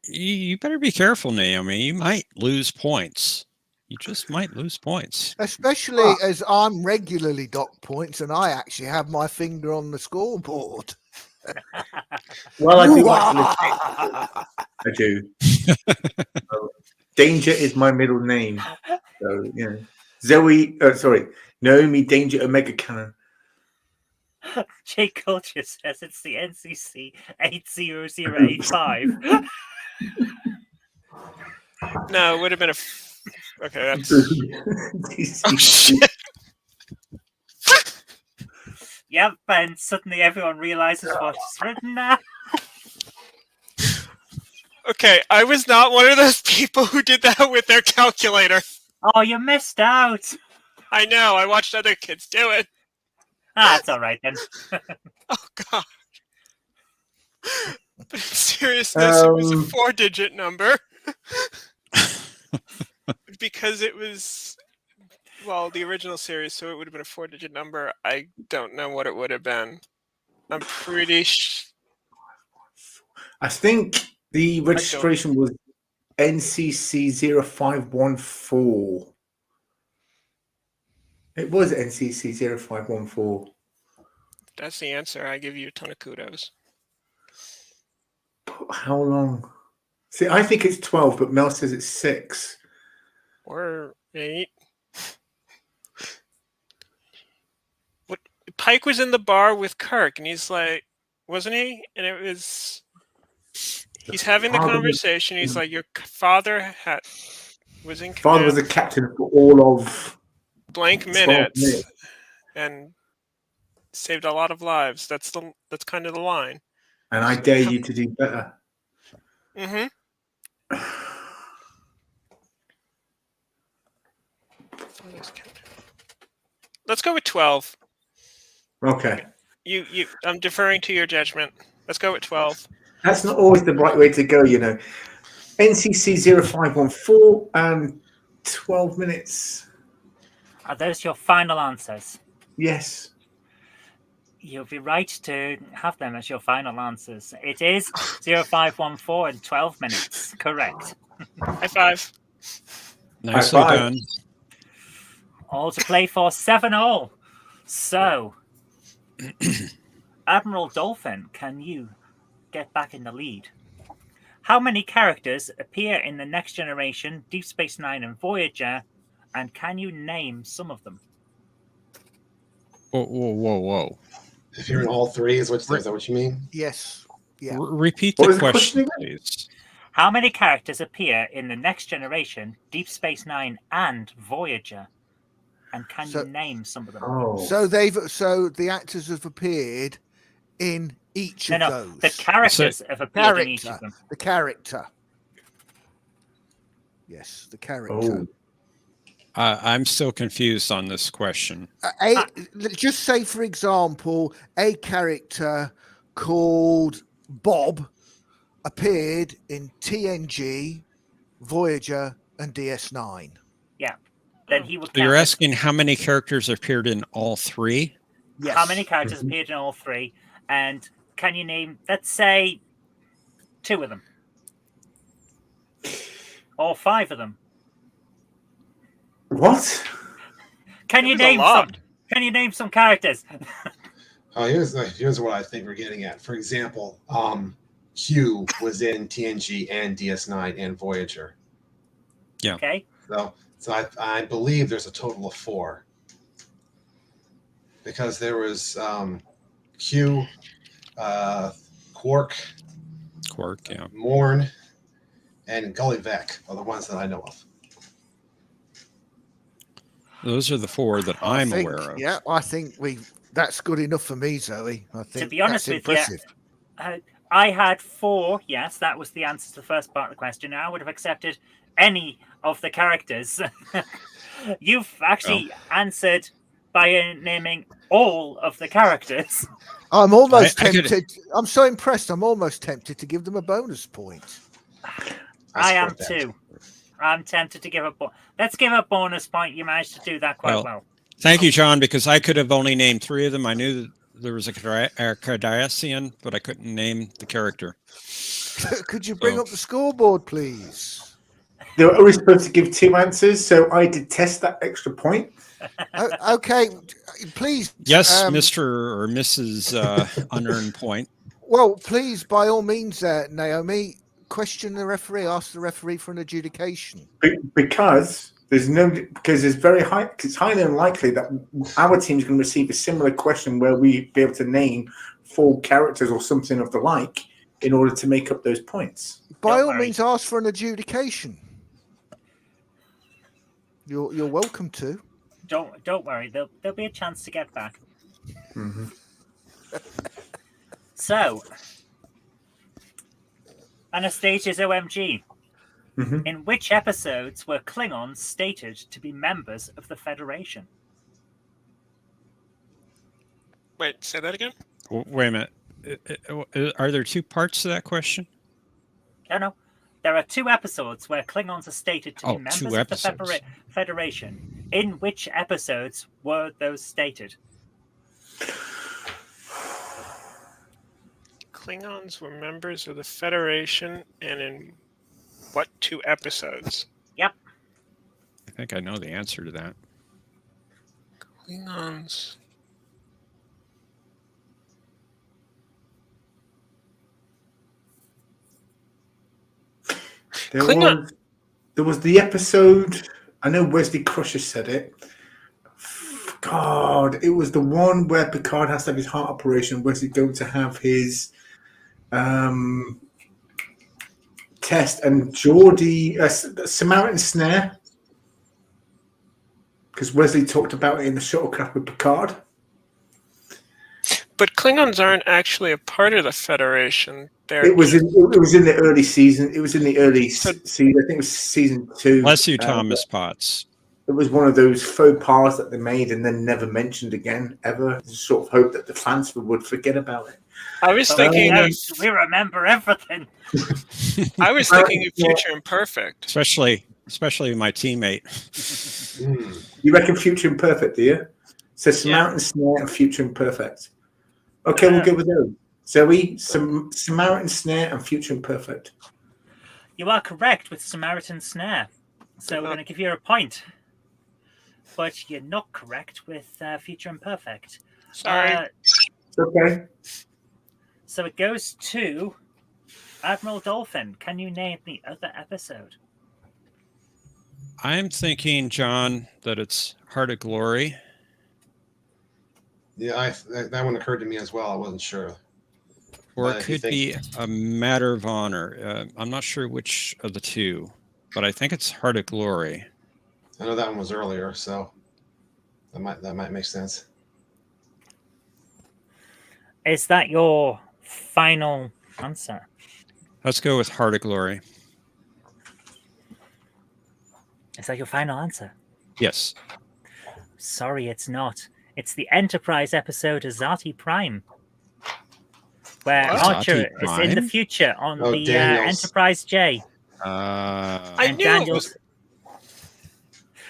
you better be careful, Naomi. You might lose points. You just might lose points. Especially as I'm regularly docked points and I actually have my finger on the scoreboard. Well, I do like to listen. I do. Danger is my middle name. So, yeah. Naomi Danger Omega Cannon. Jay Culture says it's the NCC 80085. No, it would have been okay, that's... Oh, shit. Yep, and suddenly everyone realizes what's written now. Okay, I was not one of those people who did that with their calculator. Oh, you missed out. I know, I watched other kids do it. That's all right then. Oh, God. But in seriousness, it was a 4-digit number. Because it was, well, the original series, so it would have been a 4-digit number. I don't know what it would have been. I'm pretty I think the registration was NCC 0514. It was NCC 0514. That's the answer. I give you a ton of kudos. How long? See, I think it's 12, but Mel says it's 6. Or 8. What? Pike was in the bar with Kirk, and he's like, wasn't he? And it was he's having the Father was- conversation. He's like, your father was in Father was command a captain for all of blank 12 minutes minutes. and saved a lot of lives. That's kind of the line. And I dare you to do better. Mm-hmm. Let's go with 12. Okay. I'm deferring to your judgment. Let's go with 12. That's not always the right way to go, you know. NCC 0514 and 12 minutes. Are those your final answers? Yes. You'll be right to have them as your final answers. It is 0514 and 12 minutes. Correct. High five. Nicely High five. done. All to play for 7-all. So, Admiral Dolphin, can you get back in the lead? How many characters appear in the Next Generation, Deep Space Nine, and Voyager? And can you name some of them? Whoa. If you're in all three, is that what you mean? Yes. Yeah. Repeat What the was the question, question please. How many characters appear in the Next Generation, Deep Space Nine, and Voyager? And can you name some of them? Oh. So the actors have appeared in each of those. The characters have appeared in each of them. The character. Yes, the character. Oh. I'm still confused on this question. Just say, for example, a character called Bob appeared in TNG, Voyager, and DS9. Yeah. Then he would. So you're asking how many characters appeared in all three? Yes. How many characters appeared in all three? And can you name, let's say, 2 of them? Or 5 of them? What? Can you name some? Can you name some characters? Here's what I think we're getting at. For example, Q was in TNG and DS9 and Voyager. Yeah. Okay. So I believe there's a total of 4. Because there was Q, Quark, yeah, Morn, and Gullyvec are the ones that I know of. Those are the 4 that I'm aware of. Yeah, I think that's good enough for me, Zoe. I think to be honest that's with impressive. you, I had 4. Yes, that was the answer to the first part of the question. I would have accepted any of the characters. You've actually answered by naming all of the characters. I'm almost tempted. I'm so impressed. I'm almost tempted to give them a bonus point. I am too. I'm tempted to give let's give a bonus point. You managed to do that quite well. Thank you, John, because I could have only named 3 of them. I knew that there was a Cardassian, but I couldn't name the character. Could you bring up the scoreboard, please? They were only supposed to give 2 answers, so I detest that extra point. Okay, please. Yes, Mr. or Mrs. Unearned Point. Well, please, by all means, Naomi, question the referee. Ask the referee for an adjudication. Because it's very high. It's highly unlikely that our team is going to receive a similar question where we be able to name 4 characters or something of the like in order to make up those points. By all means, ask for an adjudication. You're welcome to. Don't worry. There'll be a chance to get back. Mm-hmm. So, Anastasia's OMG. Mm-hmm. In which episodes were Klingons stated to be members of the Federation? Wait, say that again? Wait a minute. Are there 2 parts to that question? No. There are 2 episodes where Klingons are stated to be members 2 of the episodes. Federation. In which episodes were those stated? Klingons were members of the Federation, and in what 2 episodes? Yep. I think I know the answer to that. Klingons. There was the episode. I know Wesley Crusher said it. God, it was the one where Picard has to have his heart operation. Where's he going to have his test? And Geordie, Samaritan Snare, because Wesley talked about it in the shuttlecraft with Picard. But Klingons aren't actually a part of the Federation. It was in the early season. It was in the early season. I think it was season 2. Bless you, Thomas Potts. It was one of those faux pas that they made and then never mentioned again, ever. Just sort of hope that the fans would forget about it. I was thinking of, we remember everything. I was thinking of Future Imperfect. Especially my teammate. You reckon Future Imperfect, do you? So Samaritan Snare and Future Imperfect. Okay, we'll go with those. Zoe, Samaritan Snare and Future Imperfect. You are correct with Samaritan Snare. So we're going to give you a point. But you're not correct with Future Imperfect. Sorry. Okay. So it goes to Admiral Dolphin. Can you name the other episode? I'm thinking, John, that it's Heart of Glory. Yeah, that one occurred to me as well. I wasn't sure. Or it could be A Matter of Honor. I'm not sure which of the two, but I think it's Heart of Glory. I know that one was earlier, so that might make sense. Is that your final answer? Let's go with Heart of Glory. Is that your final answer? Yes. Sorry, it's not. It's the Enterprise episode Azati Prime, where Archer is in the future on the Enterprise J. I knew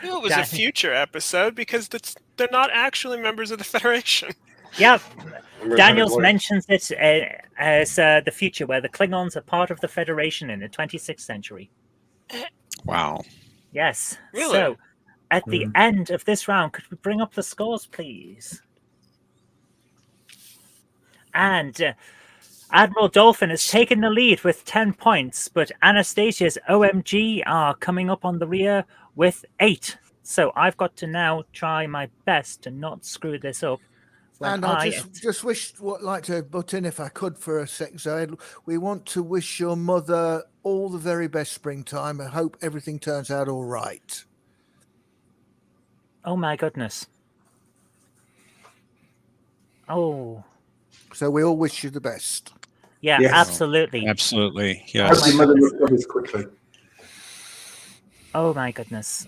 it was a future episode because they're not actually members of the Federation. Yep. Daniels mentions it as the future where the Klingons are part of the Federation in the 26th century. Wow. Yes. Really? So, at the end of this round, could we bring up the scores, please? And Admiral Dolphin has taken the lead with 10 points, but Anastasia's OMG are coming up on the rear with 8. So I've got to now try my best to not screw this up. And I just like to butt in, if I could, for a sec, Zoe. We want to wish your mother all the very best springtime. I hope everything turns out all right. Oh, my goodness. Oh. So we all wish you the best. Yeah, Yes. absolutely. Absolutely. I Yes. hope your mother recovers quickly. Oh, my goodness.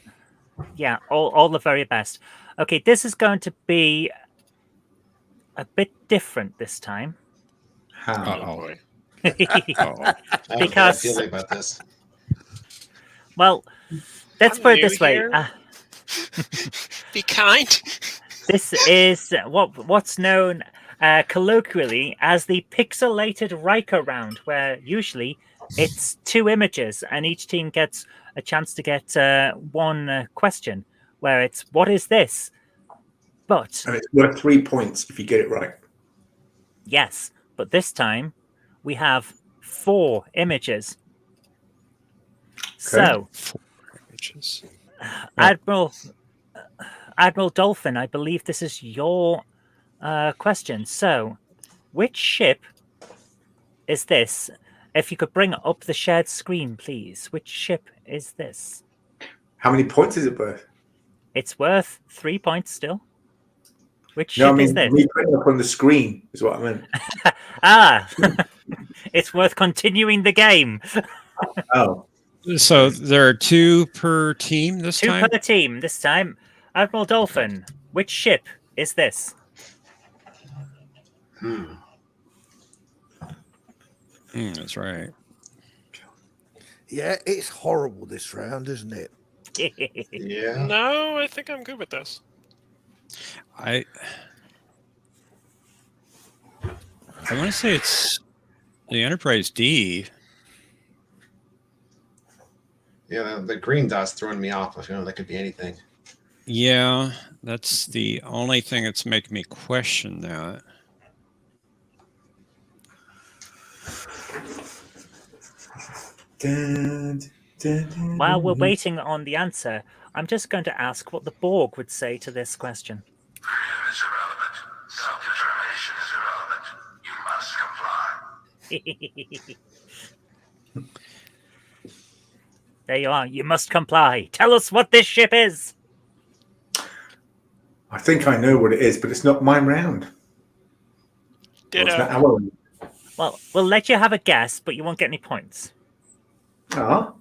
Yeah, all the very best. Okay, this is going to be a bit different this time. Uh-oh. Because feeling about this. Well, let's put it this way. Be kind. This is what's known colloquially as the pixelated Riker round, where usually it's 2 images and each team gets a chance to get one question, where it's what is this? But And it's worth 3 points if you get it right. yes, but this time we have 4 images. So, 4 images. Admiral Dolphin, I believe this is your question. So, which ship is this? If you could bring up the shared screen, please. Which ship is this? How many points is it worth? It's worth 3 points still. Which No, I ship mean, is this? me putting it up on the screen is what I meant. It's worth continuing the game. Oh. So there are 2 per team this 2 time? per team this time. Admiral Dolphin, which ship is this? That's right. Yeah, it's horrible this round, isn't it? Yeah. No, I think I'm good with this. I want to say it's the Enterprise D. Yeah, the green dot's throwing me off. I feel that could be anything. Yeah, that's the only thing that's making me question that. While we're waiting on the answer, I'm just going to ask what the Borg would say to this question. Freedom is irrelevant. Self-determination is irrelevant. You must comply. There you are. You must comply. Tell us what this ship is. I think I know what it is, but it's not my round. Or it's Ditto. not our round. Well, we'll let you have a guess, but you won't get any points. Ah.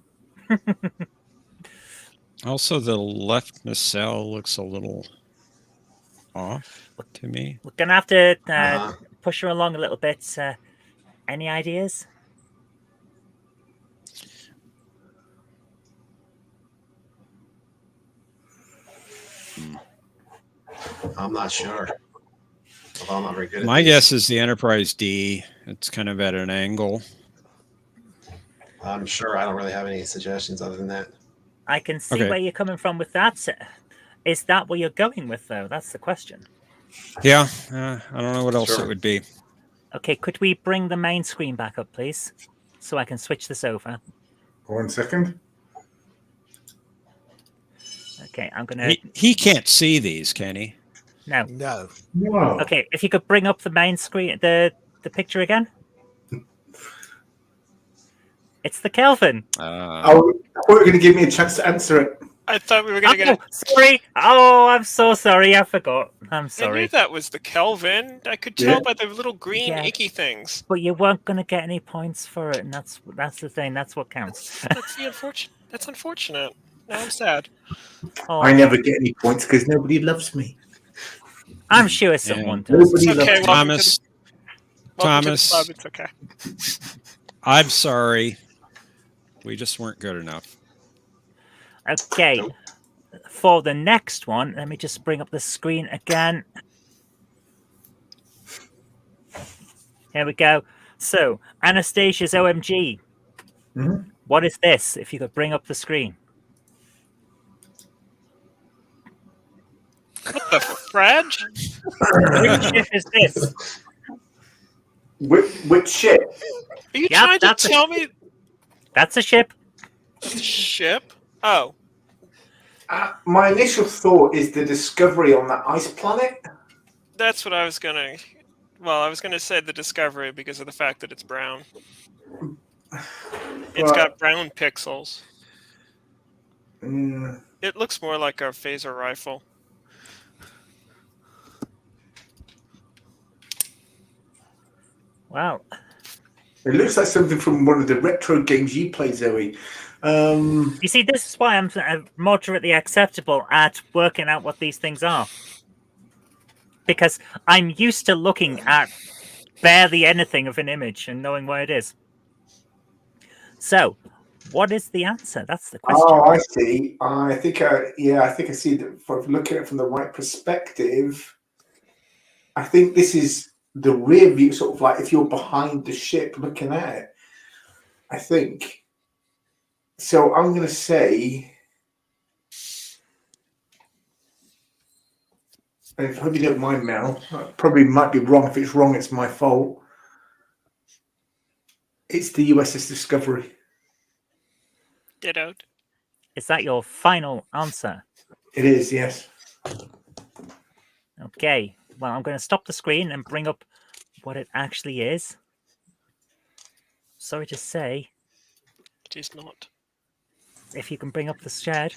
Also, the left nacelle looks a little off to me. We're going to have to push her along a little bit. Any ideas? I'm not sure. Although I'm not very good at My these. guess is the Enterprise D. It's kind of at an angle. I'm sure I don't really have any suggestions other than that. I can see Okay. where you're coming from with that. Is that where you're going with, though? That's the question. Yeah, I don't know what else Sure. it would be. Okay, could we bring the main screen back up, please? So I can switch this over. 1 second. Okay, I'm going to... He can't see these, can he? No. No. Wow. Okay, if you could bring up the main screen, the picture again. It's the Kelvin. Oh, I thought you were going to give me a chance to answer it. I thought we were going to get. Sorry. Oh, I'm so sorry. I forgot. I'm I knew sorry. that was the Kelvin. I could tell by the little green icky things. But you weren't going to get any points for it, and that's the thing. That's what counts. That's the unfortunate. That's unfortunate. Now I'm sad. Oh, I never get any points because nobody loves me. I'm sure someone does. Nobody It's okay, loves Thomas. Welcome to the Thomas. club. It's okay. I'm sorry. We just weren't good enough. Okay. For the next one, let me just bring up the screen again. Here we go. So, Anastasia's OMG. Mhm. What is this? If you could bring up the screen. What the fridge? Which ship is this? Which ship? Are you Yep, trying to that's a- tell me That's a ship. that's a ship? Oh, My initial thought is the Discovery on that ice planet. that's what I was gonna. Well, I was gonna say the Discovery because of the fact that it's brown. It's got brown pixels. Mm, It looks more like a phaser rifle. Wow. it looks like something from one of the retro games you played, Zoe. You see, this is why I'm moderately acceptable at working out what these things are. Because I'm used to looking at barely anything of an image and knowing where it is. So, what is the answer? That's the question. Oh, I see. I think I see that from looking at it from the right perspective. I think this is the rear view, sort of like if you're behind the ship looking at it. I think. So I'm going to say, and I hope you don't mind, Mel. I probably might be wrong. If it's wrong, it's my fault. It's the USS Discovery. Ditto. Is that your final answer? It is, yes. Okay. Well, I'm going to stop the screen and bring up what it actually is. Sorry to say, It is not. if you can bring up the shed.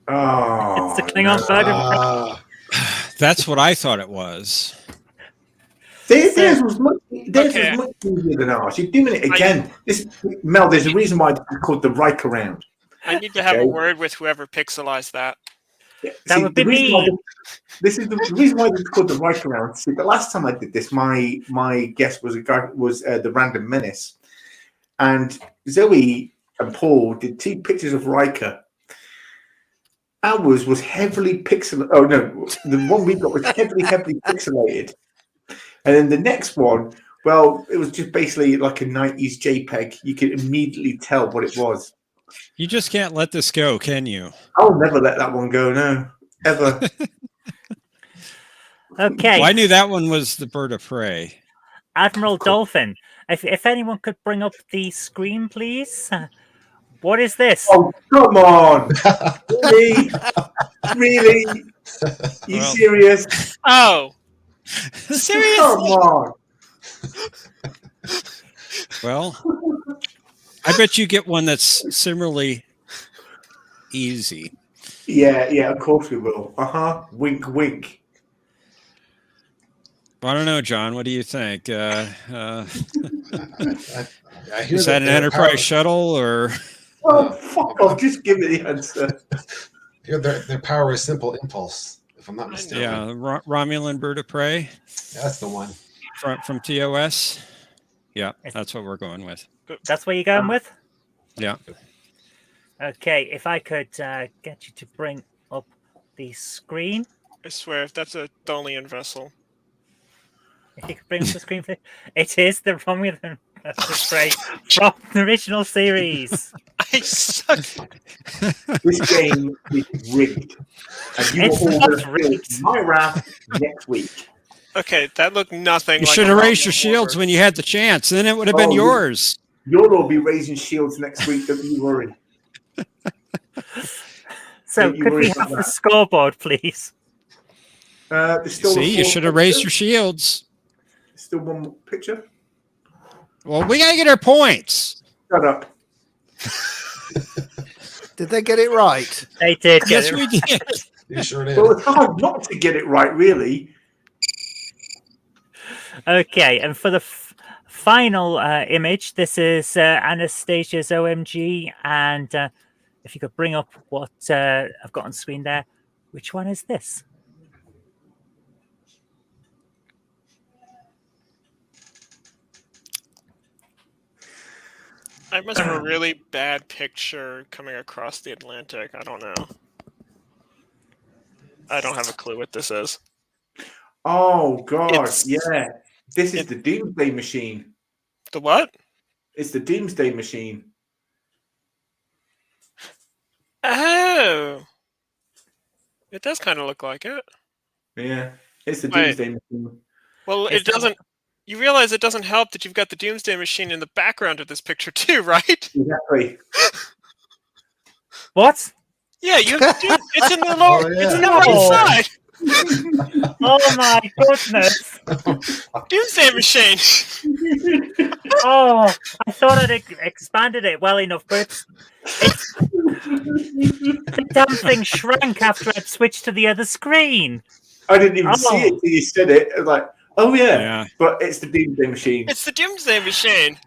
Oh, It's the Klingon bird of prey. That's what I thought it was. Theirs was much Okay. easier than ours. You're doing it again. Mel, there's a reason why it's called the Riker round. I need to have Okay. a word with whoever pixelized that. That would be the reason me. why this is the reason why it's called the Riker round. See, the last time I did this, my guest was the Random Menace, and Zoe and Paul did 2 pictures of Riker. Ours was heavily pixelated. Oh no, the one we got was heavily pixelated. And then the next one, well, it was just basically like a 90s JPEG. You could immediately tell what it was. You just can't let this go, can you? I'll never let that one go, no. Ever. Okay. Well, I knew that one was the bird of prey. Admiral Dolphin, if anyone could bring up the screen, please. What is this? Oh, come on. Really? Really? You Well- serious? Oh, Come seriously? on. Well, I bet you get one that's similarly easy. Yeah, of course we will. Wink, wink. I don't know, John. What do you think? I hear Is that an their Enterprise power- shuttle or? Oh, fuck off. Just give me the answer. I hear their power is simple impulse, if I'm not mistaken. Yeah, Romulan bird of prey That's the one. from TOS. Yeah, that's what we're going with. That's what you're going with? Yeah. Okay, if I could get you to bring up the screen. I swear, if that's a Tholian vessel. If you could bring up the screen, please. It is the Romulan spray from the original series. I suck. This game is rigged. And you It's will all not gonna feel rigged. my wrath next week. Okay, that looked nothing You like should a have raised Romulan your shields warbird. when you had the chance. Then it would have been Oh, yours. You'll all be raising shields next week, don't you worry. So, Don't you could worry we about have the that. scoreboard, please? There's still See, you should have raised your shields. Still one more picture. Well, we gotta get our points. Shut up. Did they get it right? They did get Yes, it. we did. You sure did. Well, it's hard not to get it right, really. Okay, and for the final image, this is Anastasia's OMG, and if you could bring up what I've got on screen there, which one is this? I must have a really bad picture coming across the Atlantic. I don't know. I don't have a clue what this is. Oh, God. It's- Yeah. This is the Doomsday Machine. The what? It's the Doomsday Machine. Oh. It does kind of look like it. Yeah. It's the Wait. Doomsday Machine. Well, It's it doesn't. You realize it doesn't help that you've got the Doomsday Machine in the background of this picture too, right? Exactly. What? Yeah, you have the it's in the lower. Oh, yeah. It's in the No. right side. Oh my goodness! Doomsday Machine. Oh, I thought I'd expanded it well enough, but it's the damn thing shrank after I'd switched to the other screen. I didn't even see it Oh. till you said it. I was like, oh, yeah. Yeah. But it's the Doomsday Machine. It's the Doomsday Machine.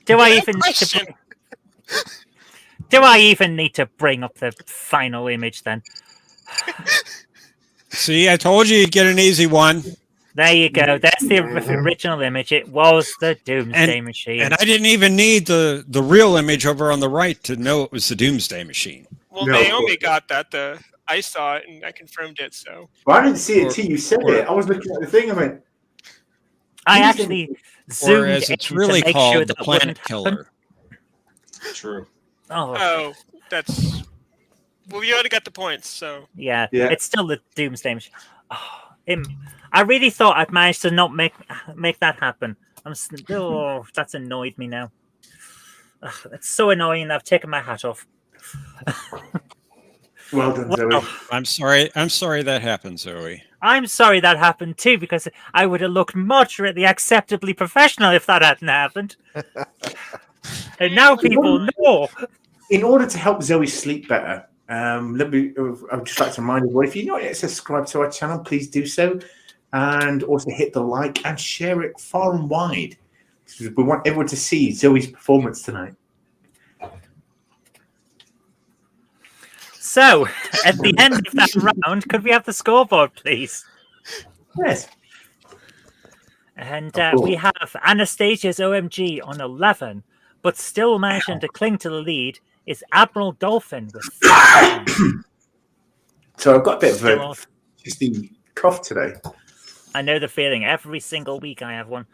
Do I No even need to question. do I even need to bring up the final image then? See, I told you you'd get an easy one. There you go. That's the original image. It was the Doomsday Machine. And I didn't even need the real image over on the right to know it was the Doomsday Machine. Well, No, Naomi of course. got that. I saw it and I confirmed it. So Well, I didn't see it Or- till you said or- it. I was looking at the thing. I went, I Doomsday actually Or zoomed as in it's really to make called, sure the that it wouldn't Planet happen. Killer. True. Oh, oh, that's. Well, you already got the points. So yeah. Yeah. It's still the Doomsday Machine. Oh, I really thought I'd managed to not make that happen. Oh, that's annoyed me now. Ugh, it's so annoying. I've taken my hat off. well done, Zoe. Well, I'm sorry that happened, Zoe. I'm sorry that happened too, because I would have looked moderately acceptably professional if that hadn't happened. And now people know. In order to help Zoe sleep better, I would just like to remind everyone, if you're not yet subscribed to our channel, please do so. And also hit the like and share it far and wide. Because we want everyone to see Zoe's performance tonight. So, at the end of that round, could we have the scoreboard, please? Yes. And Of course. we have Anastasia's OMG on 11, but still managing to cling to the lead is Admiral Dolphin with 15. So I've got a bit of Still a off. just the cough today. I know the feeling. Every single week I have one.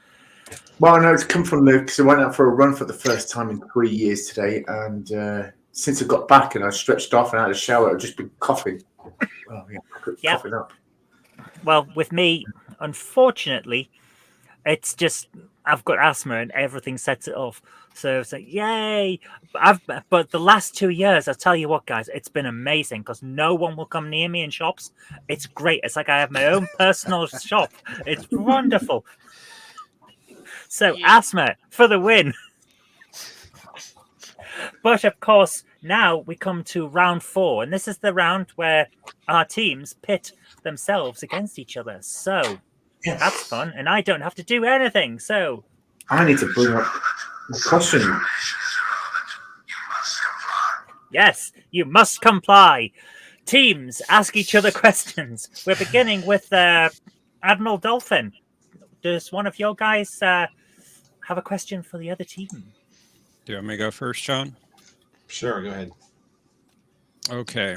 Well, I know it's come from because I went out for a run for the first time in 3 years today, and since I got back and I stretched off and had a shower, I've just been coughing. Oh yeah, Yeah. coughing up. Well, with me, unfortunately, it's just I've got asthma and everything sets it off. So it's like, yay! But the last 2 years, I'll tell you what, guys, it's been amazing because no one will come near me in shops. It's great. It's like I have my own personal shop. It's wonderful. So asthma for the win. But of course, now we come to round 4, and this is the round where our teams pit themselves against each other. So that's fun, and I don't have to do anything. So I need to bring up the question. Yes, you must comply. Teams ask each other questions. We're beginning with Admiral Dolphin. Does one of your guys have a question for the other team? Do you want me to go first, John? Sure, go ahead. Okay.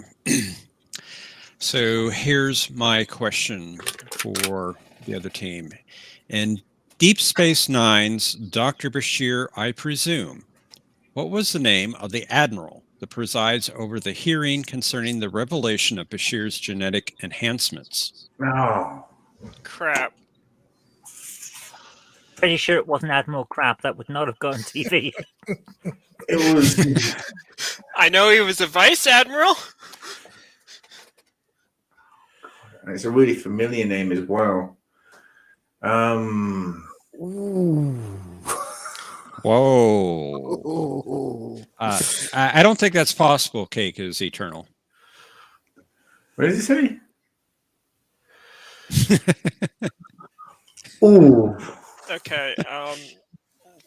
So here's my question for the other team. In Deep Space Nine's Dr. Bashir, I presume, what was the name of the admiral that presides over the hearing concerning the revelation of Bashir's genetic enhancements? Oh, Crap. Pretty sure it wasn't Admiral Crap. That would not have gone TV. it was. I know he was a vice admiral. It's a really familiar name as well. Whoa. I don't think that's possible. Cake is eternal. What does it say? Ooh. Okay.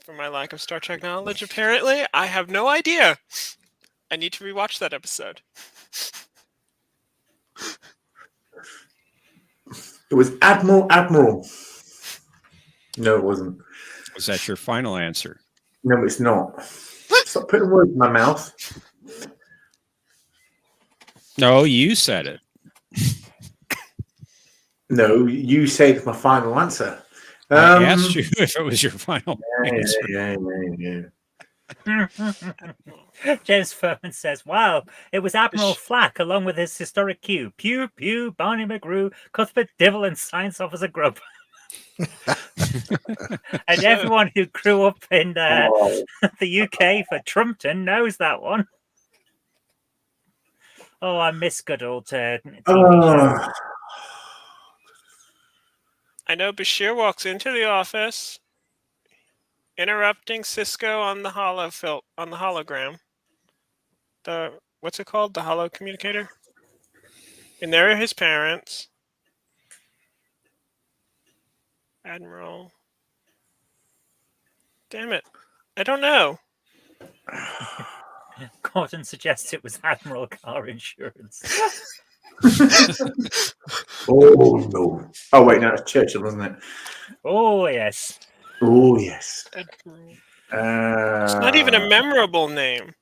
For my lack of Star Trek knowledge, apparently, I have no idea. I need to rewatch that episode. It was Admiral. No, it wasn't. Was that your final answer? No, it's not. Stop putting words in my mouth. No, you said it. No, you said my final answer. I asked you if it was your final answer. Yeah. James Furman says, wow, it was Admiral Flack along with his historic cue. Pew, pew, Barney McGrew, Cuthbert Dibble, and Science Officer Grub. And everyone who grew up in the UK for Trumpton knows that one. Oh, I miss good old TV shows. I know Bashir walks into the office, interrupting Cisco on the hologram. What's it called? The holo communicator. And there are his parents. Admiral. Damn it. I don't know. Gordon suggests it was Admiral Car Insurance. Oh, no. Oh, wait, no, it's Churchill, wasn't it? Oh, yes. Oh, yes. Admiral. It's not even a memorable name.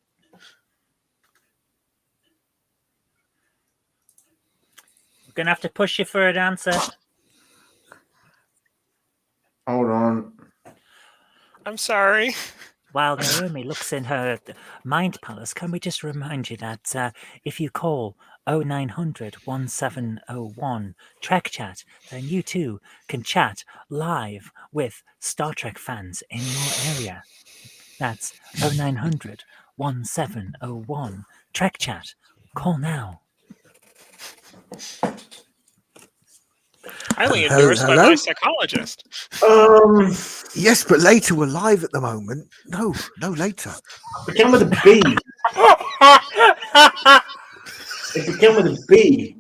We're going to have to push you for an answer. Hold on. I'm sorry. While Naomi looks in her mind palace, can we just remind you that if you call 0900 1701 Trek Chat, then you too can chat live with Star Trek fans in your area. That's 0900 1701 Trek Chat. Call now. Highly endorsed by my psychologist. Yes, but later we're live at the moment. No, later. It began with a B. It began with a B.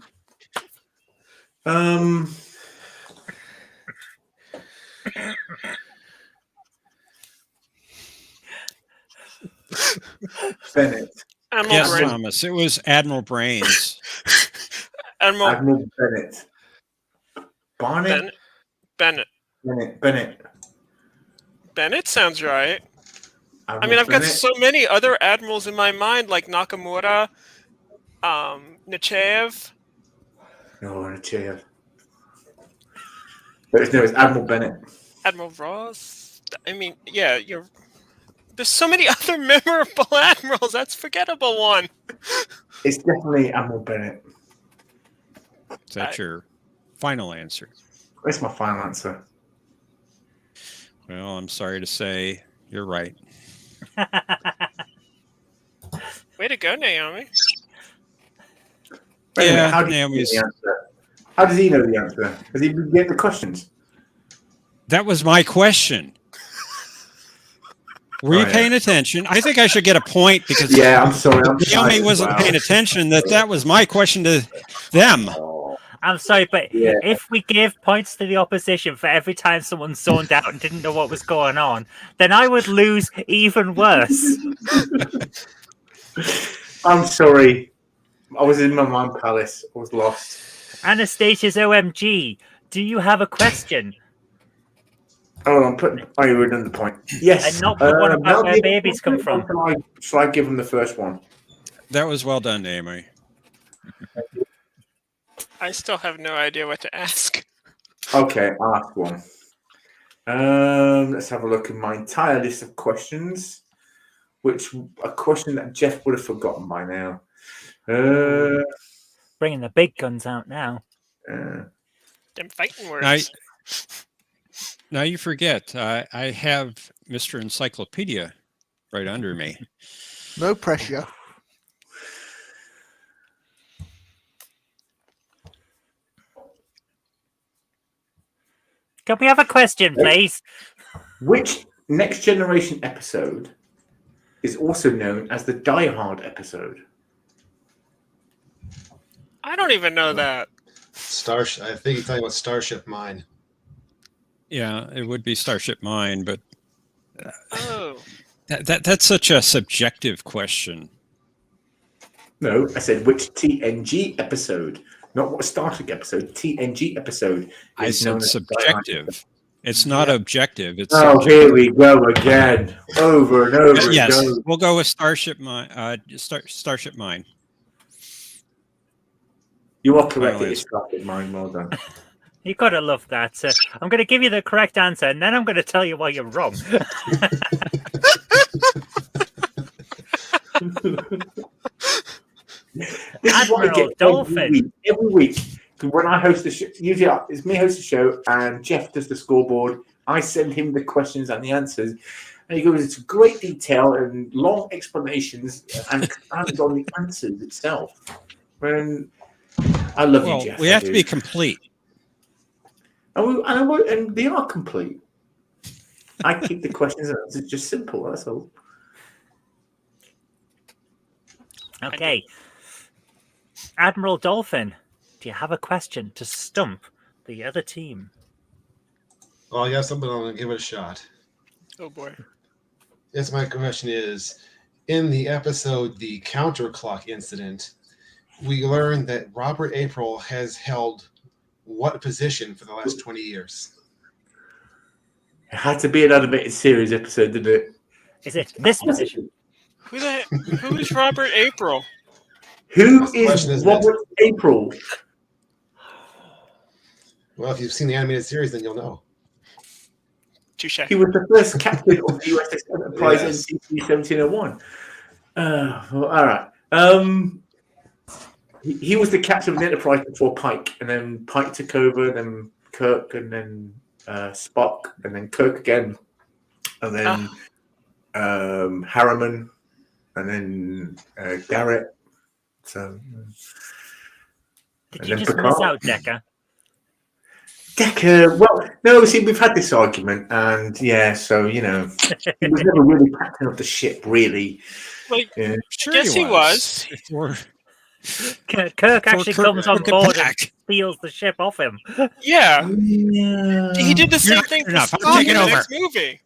Bennett. Yes, Thomas. It was Admiral Brains. Admiral Bennett. Barnett? Bennett. Bennett sounds right. Admiral I mean, I've got Bennett. so many other admirals in my mind, like Nakamura, Nechayev. No, Nechayev. But it's Admiral Bennett. Admiral Ross. I mean, yeah, there's so many other memorable admirals. That's a forgettable one. It's definitely Admiral Bennett. Is that your final answer? That's my final answer. Well, I'm sorry to say, you're right. Way to go, Naomi. Wait a minute, Yeah, how do you know Naomi's. the answer? How does he know the answer? Has he been getting the questions? That was my question. Were you paying attention? I think I should get a point because I'm sorry. I'm Naomi shy. wasn't Wow. paying attention. That was my question to them. I'm sorry, but Yeah. if we give points to the opposition for every time someone zoned out and didn't know what was going on, then I would lose even worse. I'm sorry. I was in my mind palace. I was lost. Anastasia's OMG, do you have a question? Hold on, you were another point. Yes. And not the one about where babies come from. Shall I give him the first one? That was well done, Naomi. I still have no idea what to ask. Okay, I'll ask one. Let's have a look at my entire list of questions. A question that Jeff would have forgotten by now. Bringing the big guns out now. Them fighting words. Now you forget, I have Mr. Encyclopedia right under me. No pressure. Can we have a question, please? Which Next Generation episode is also known as the Die Hard episode? I don't even know that. I think you're talking about Starship Mine. Yeah, it would be Starship Mine, but Oh. that's such a subjective question. No, I said which TNG episode, not what Star Trek episode. TNG episode. I said subjective. It's not objective. It's subjective. Here we go again, over and over. Yes, we'll go with Starship Mine. Starship Mine. You are correct. It's Starship Mine. Well done. You gotta love that. I'm going to give you the correct answer, and then I'm going to tell you why you're wrong. Admiral Dolphin. Every week, when I host the show, usually it's me host the show, and Jeff does the scoreboard. I send him the questions and the answers, and he goes into great detail and long explanations and expands on the answers itself. When I love you, Jeff. We have to be complete. And they are complete. I keep the questions and answers just simple. That's all. Okay. Admiral Dolphin, do you have a question to stump the other team? Well, I got something. I'm going to give it a shot. Oh, boy. Yes, my question is, in the episode The Counterclock Incident, we learned that Robert April has held what position for the last 20 years? It had to be an animated series episode, didn't it? Is it this position? Who is Robert April? Who is Robert April? Well, if you've seen the animated series, then you'll know. Touche. He was the first captain of the USS Enterprise NCC 1701. All right. He was the captain of the Enterprise before Pike, and then Pike took over, then Kirk, and then Spock, and then Kirk again, and then Harriman, and then Garrett. So, did you just miss out Decker? Decker, well, no, see, we've had this argument, and so, he was never really captain of the ship, really. Well, sure yes, he was. Kirk actually comes on board and steals the ship off him. Yeah. He did the same thing for Spock in the next movie.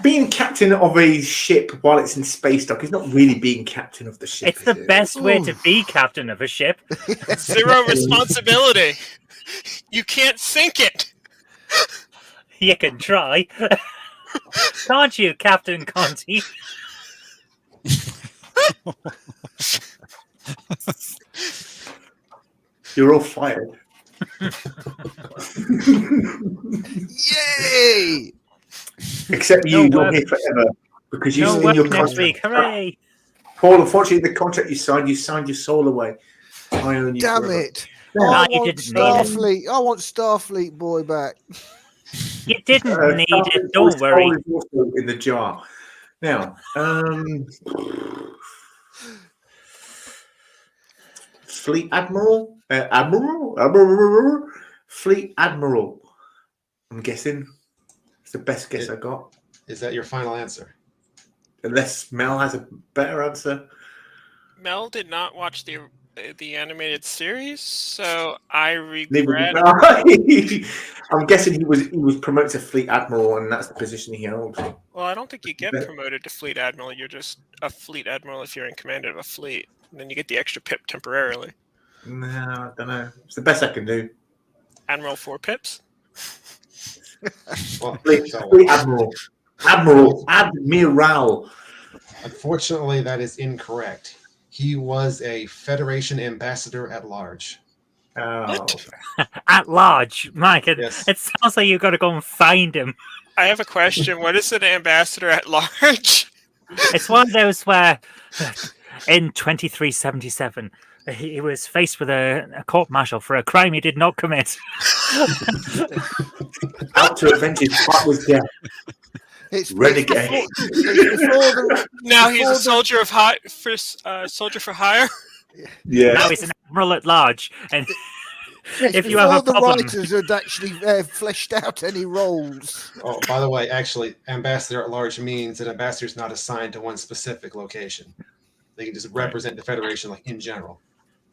Being captain of a ship while it's in space dock is not really being captain of the ship. It's the best way to be captain of a ship. Zero responsibility. You can't sink it. You can try. Can't you, Captain Conti? You're all fired. Yay! Except you, you're here forever because you signed your contract. Next week. Hooray! Paul, unfortunately, the contract you signed your soul away. I own you. Damn forever. it! I want Starfleet boy back. You didn't need it. Starfleet Don't worry. is also in the jar. Now, Fleet Admiral, Fleet Admiral. I'm guessing it's the best guess I got. Is that your final answer? Unless Mel has a better answer. Mel did not watch the animated series, so I Neither regret. did I. I'm guessing he was promoted to Fleet Admiral, and that's the position he held. Well, I don't think you get promoted to Fleet Admiral. You're just a Fleet Admiral if you're in command of a fleet. And then you get the extra pip temporarily. No, I don't know. It's the best I can do. Admiral 4 pips? Well, Fleet Admiral. Admiral. Unfortunately, that is incorrect. He was a Federation ambassador at large. Oh. At large, Mike. Yes. It sounds like you've got to go and find him. I have a question. What is an ambassador at large? It's one of those where, in 2377, he was faced with a court-martial for a crime he did not commit. Out to avenge his father's death. It's Renegade. Now he's a soldier of soldier for hire. Yeah. Now he's an admiral at large, and if you before have a the problem, writers had actually fleshed out any roles. Oh, by the way, actually, ambassador at large means an ambassador is not assigned to one specific location. They can just represent the Federation, like in general.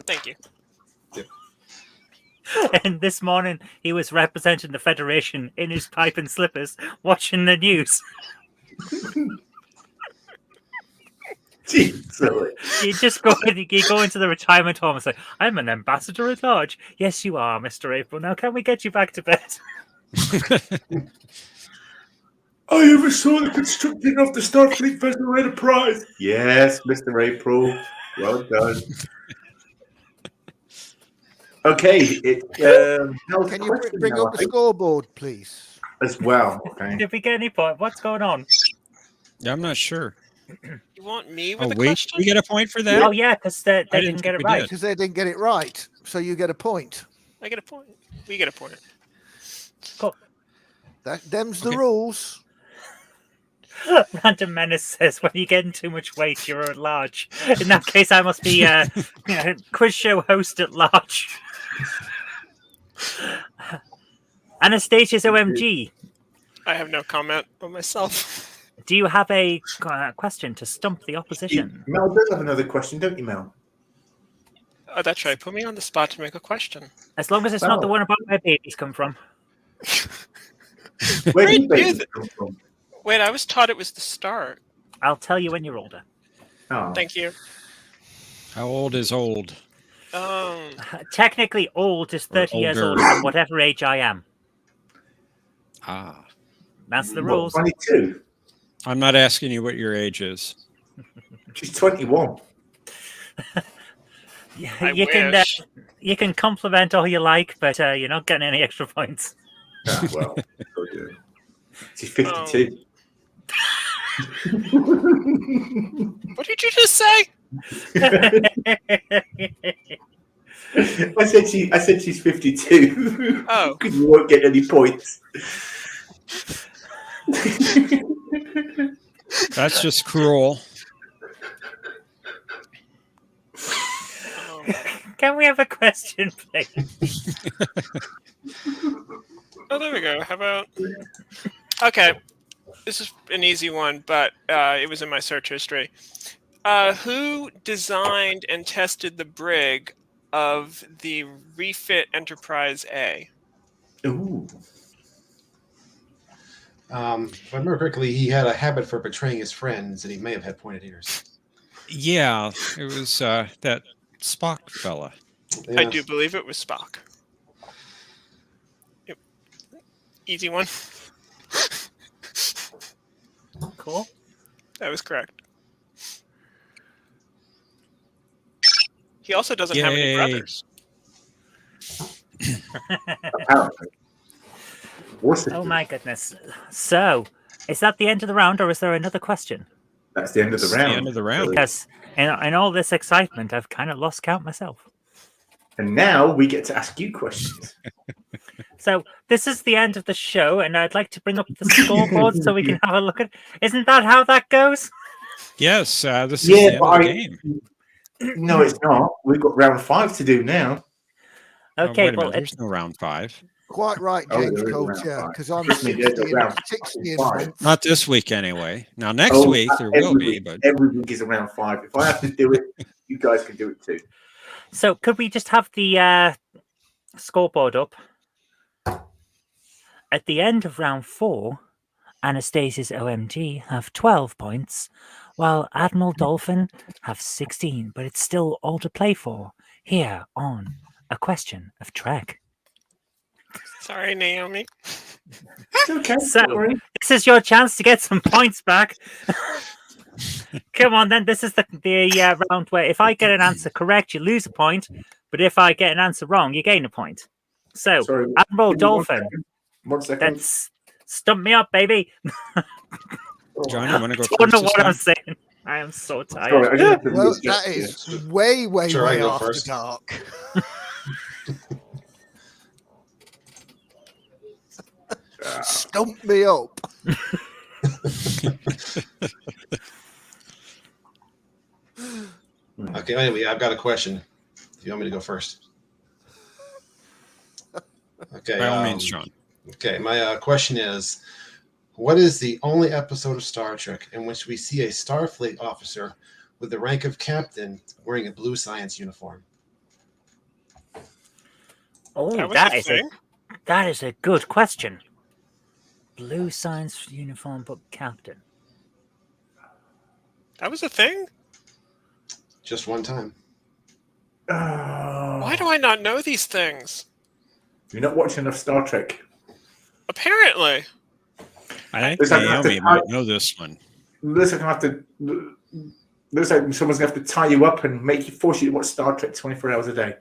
Thank you. and this morning he was representing the Federation in his pipe and slippers, watching the news. Jeez, You just go into the retirement home and say, "I'm an ambassador at large." Yes, you are, Mr. April. Now, can we get you back to bed? I oversaw the constructing of the Starfleet vessel Enterprise. Yes, Mr. April. Well done. Okay. Can you bring up the scoreboard, please? As well. Okay. Did we get any point? What's going on? Yeah, I'm not sure. You want me with Oh, a wait, question? we get a point for that? Oh, yeah, because they didn't get it right. Because they didn't get it right, so you get a point. I get a point. We get a point. Cool. Them's the rules. Random Menace says, when you're getting too much weight, you're at large. In that case, I must be quiz show host at large. Anastasia's OMG. I have no comment on myself. Do you have a question to stump the opposition? Mel does have another question, don't you, Mel? Oh, that's right. Put me on the spot to make a question. As long as it's not the one about where babies come from. Where do babies come from? Wait, I was taught it was the start. I'll tell you when you're older. Oh. Thank you. How old is old? Technically, old is 30 years older. older than whatever age I am. Ah. That's the rules. 22. I'm not asking you what your age is. She's 21. You can compliment all you like, but you're not getting any extra points. Ah, well, she's 52. What did you just say? I said she's 52. Oh. Because you won't get any points. That's just cruel. Can we have a question, please? Oh, there we go. How about... Okay. This is an easy one, but it was in my search history. Who designed and tested the brig of the refit Enterprise A? Ooh. If I remember correctly, he had a habit for betraying his friends, and he may have had pointed ears. Yeah, it was that Spock fella. Yeah. I do believe it was Spock. Yep. Easy one. Cool. That was correct. He also doesn't have any Yay. brothers. Apparently. Oh my goodness. So, is that the end of the round, or is there another question? That's the end of the It's round. the end of the round. Because in all this excitement, I've kind of lost count myself. And now we get to ask you questions. So this is the end of the show, and I'd like to bring up the scoreboard so we can have a look at. Isn't that how that goes? Yes, this is Yeah, the end but of the game. No, it's not. We've got round 5 to do now. Okay, wait a well, minute. There's no round 5. Quite right, Oh, James there is a round Coulter, five. because I'm Trust me, there's a 60 round 60 five. month. Not this week, anyway. Now, next week there will every be, week, but every week is around 5. If I have to do it, you guys can do it too. so could we just have the scoreboard up? At the end of round 4, Anastasia's OMG have 12 points, while Admiral Dolphin have 16, but it's still all to play for here on A Question of Trek. Sorry, Naomi. It's okay. So, don't worry. this is your chance to get some points back. Come on, then. This is the round where if I get an answer correct, you lose a point, but if I get an answer wrong, you gain a point. So, Sorry, Admiral give me Dolphin, 1 second. that's stump me up, baby. John, you want to go Don't first know this what I'm time? saying. I am so tired. Sorry, I just have to Well, readjust that this. is way, way, Sure, I way go after first. dark. Stump me up. Okay, anyway, I've got a question. If you want me to go first. Okay. By all means, John. Okay, my question is, what is the only episode of Star Trek in which we see a Starfleet officer with the rank of captain wearing a blue science uniform? Oh, That was that a is thing. that is a good question. Blue science uniform, but captain. That was a thing? Just one time. Why do I not know these things? You're not watching enough Star Trek. Apparently. I think Looks like I have to Naomi might know this one. Looks like I have to. Looks like someone's gonna have to tie you up and force you to watch Star Trek 24 hours a day.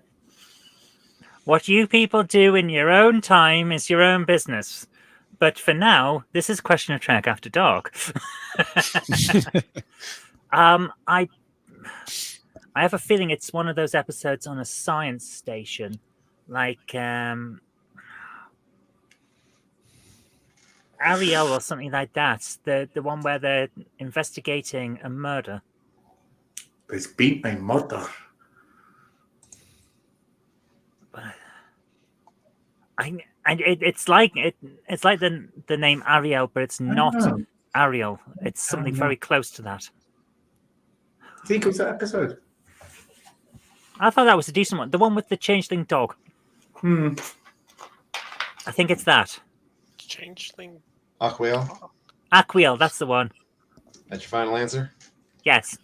What you people do in your own time is your own business. But for now, this is Question of Trek After Dark. I have a feeling it's one of those episodes on a science station, like Ariel or something like that. The one where they're investigating a murder. It's been my mother. It's like the name Ariel, but it's not know. Ariel. It's something know. very close to that. I think it was that episode. I thought that was a decent one. The one with the changeling dog. I think it's that. Changeling. Aquail, Aquiel, that's the one. that's your final answer? Yes.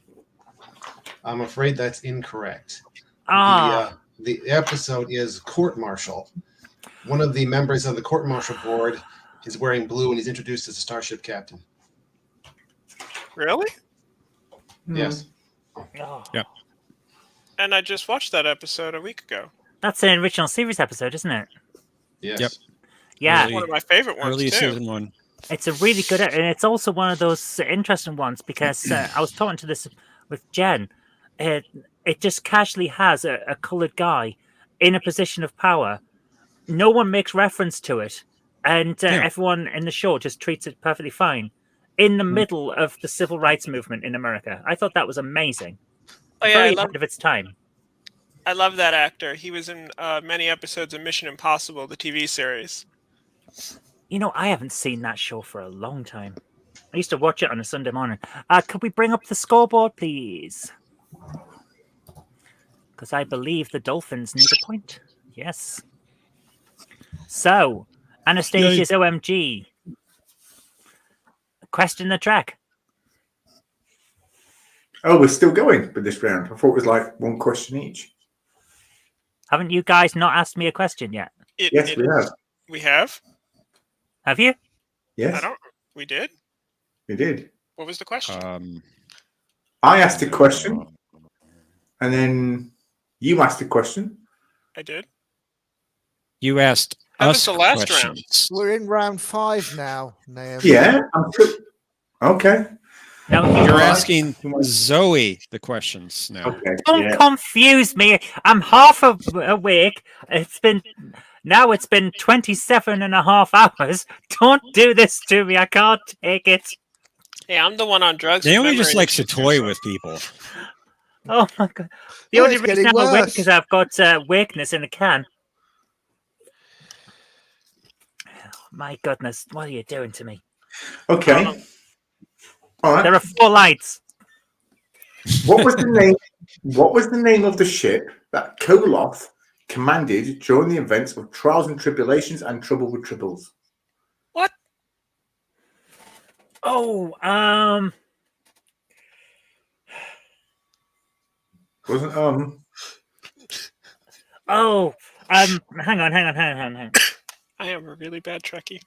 I'm afraid that's incorrect. Ah, The episode is Court Martial. One of the members of the Court Martial Board is wearing blue and he's introduced as a starship captain. Really? Yes. oh. Yep. And I just watched that episode a week ago. That's an original series episode, isn't it? Yes. Yep. Yeah, Early- One of my favorite ones, Early too. season 1. it's a really good, and it's also one of those interesting ones because I was talking to this with Jen. It just casually has a coloured guy in a position of power. No one makes reference to it, and everyone in the show just treats it perfectly fine. In the middle of the civil rights movement in America, I thought that was amazing. Oh, yeah, Very ahead of its time. I love that actor. He was in many episodes of Mission Impossible, the TV series. You know, I haven't seen that show for a long time. I used to watch it on a Sunday morning. Could we bring up the scoreboard, please? Because I believe the Dolphins need a point. Yes. So, Anastasia's OMG. Question the track. Oh, we're still going with this round. I thought it was like one question each. Haven't you guys not asked me a question yet? Yes, we have. We have? Have you? Yes, We did? we did. What was the question? I asked a question, and then you asked a question. I did. You asked That was us the last questions. We're in round 5 now, Naomi. Yeah. Okay. No, You're Alright. asking Zoe the questions now. Okay. don't Yeah. confuse me. I'm half awake. It's been Now it's been 27 and a half hours. Don't do this to me. I can't take it. Hey, I'm the one on drugs. Naomi with just memory likes to issues, toy so- with people. Oh my god. The Oh, only it's reason getting I'm awake worse. is I've got wakeness in a can. My goodness, what are you doing to me? Okay. All right. There are 4 lights. What was the name? What was the name of the ship that Koloth commanded during the events of Trials and Tribulations and Trouble with Tribbles? What? Oh, Wasn't hang on. I am a really bad Trekkie.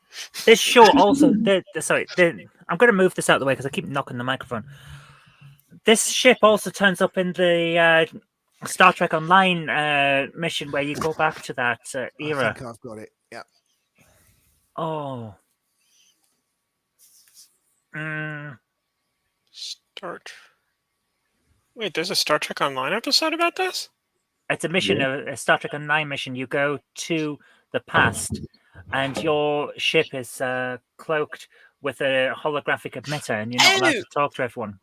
This show also, I'm going to move this out of the way because I keep knocking the microphone. This ship also turns up in the Star Trek Online mission where you go back to that I era. think I've got it. Yeah. Oh. Mm, Wait, there's a Star Trek Online episode about this? it's a mission, a Star Trek Online mission. You go to the past, and your ship is cloaked with a holographic emitter, and you're not allowed Oh! to talk to everyone.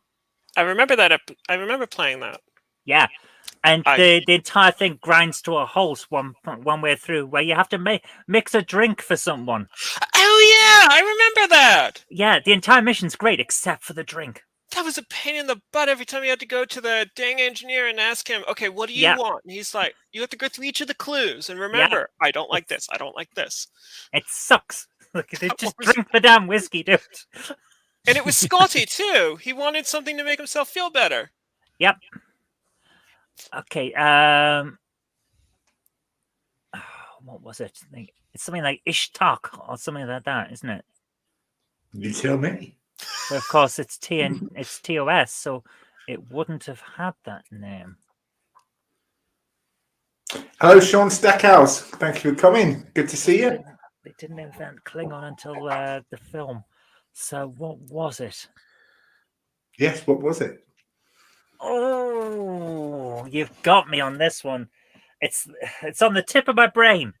I remember that. I remember playing that. Yeah, and I- the entire thing grinds to a halt one way through, where you have to mix a drink for someone. Oh yeah, I remember that. Yeah, the entire mission's great except for the drink. That was a pain in the butt every time you had to go to the dang engineer and ask him, okay, what do you Yeah. want? And he's like, you have to go through each of the clues. And remember, I don't like this. I don't like this. It sucks. Look, That just was- drink the damn whiskey, dude. And it was Scotty too. He wanted something to make himself feel better. Yep. Okay. What was it? It's something like Ishtak or something like that, isn't it? You tell me. But of course, it's it's TOS, so it wouldn't have had that name. Hello, Sean Stackhouse. Thank you for coming. Good to see you. They didn't invent Klingon until the film. So what was it? Yes, what was it? Oh, you've got me on this one. It's on the tip of my brain.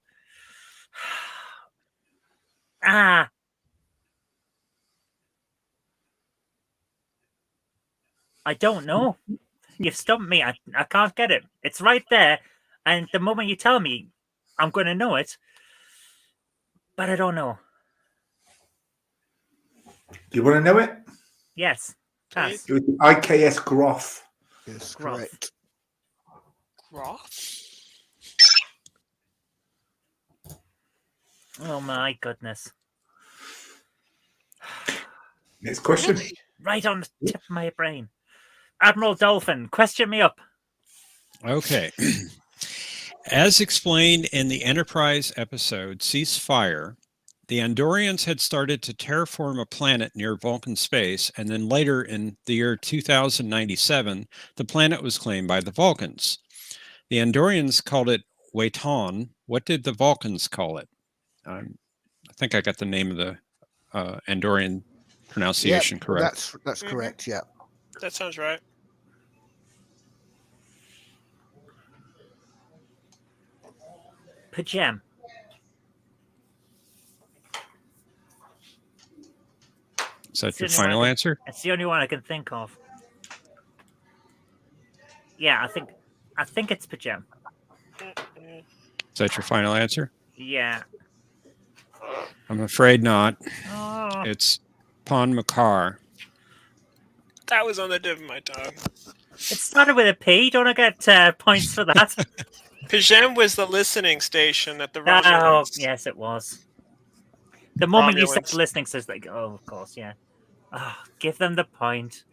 Ah. I don't know. You've stumped me. I can't get it. It's right there. And the moment you tell me, I'm going to know it. But I don't know. Do you want to know it? Yes. Pass. It was the IKS Groff. Yes, Groff. correct. Groff? Oh my goodness. Next question. Right on the tip of my brain. Admiral Dolphin, question me up. Okay. As explained in the Enterprise episode Cease Fire, the Andorians had started to terraform a planet near Vulcan space, and then later in the year 2097, the planet was claimed by the Vulcans. The Andorians called it Waiton. What did the Vulcans call it? I think I got the name of the Andorian pronunciation correct. That's correct. Yeah. That sounds right. Pajam. Is that your It's the only final one answer? It's the only one I can think of. Yeah, I think it's Pajam. Is that your final answer? Yeah. I'm afraid not. Oh. It's Pon Makar. That was on the tip of my tongue. It started with a P. Don't I get points for that? Pijem was the listening station at the Oh, Romulans. yes, it was. The moment you said Romulans. listening, says like, oh, of course, yeah. Oh, give them the point.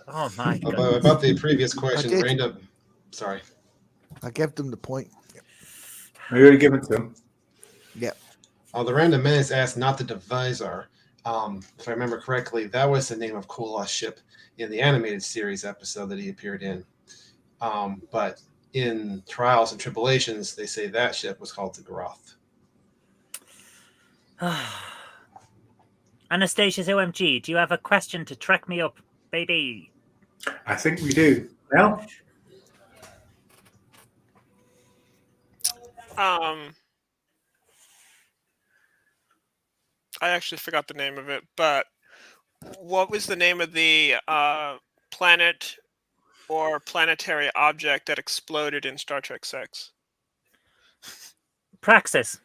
Oh my god. About the previous question, did. random. Sorry. I gave them the point. I already given it to him. Yeah. The random menace asked not the divisor. If I remember correctly, that was the name of Koloth's ship in the animated series episode that he appeared in. But in Trials and Tribulations, they say that ship was called the Groth. Anastasia's OMG, do you have a question to track me up, baby? I think we do. Well, I actually forgot the name of it, but what was the name of the planet or planetary object that exploded in Star Trek 6? Praxis.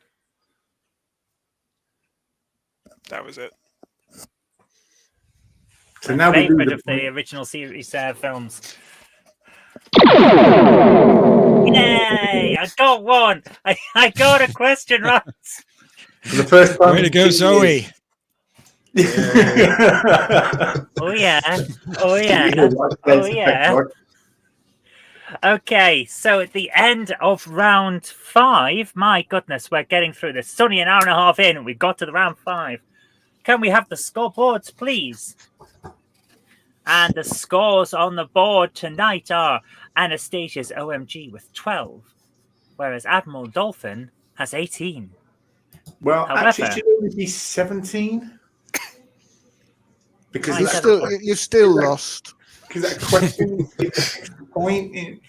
That was it. So My now we favorite do of the original series films. Yay! I got one. I got a question right. for the first time. Way to go, Zoe. Oh yeah. Oh yeah. You know what? Oh There's the yeah. benchmark. Okay, so at the end of round 5, my goodness, we're getting through this. It's only an hour and a half in, and we got to the round 5. Can we have the scoreboards, please? And the scores on the board tonight are Anastasia's OMG with 12, whereas Admiral Dolphin has 18. Well, However, actually, it should only be 17. Because you're still lost. Because that question is an extra point.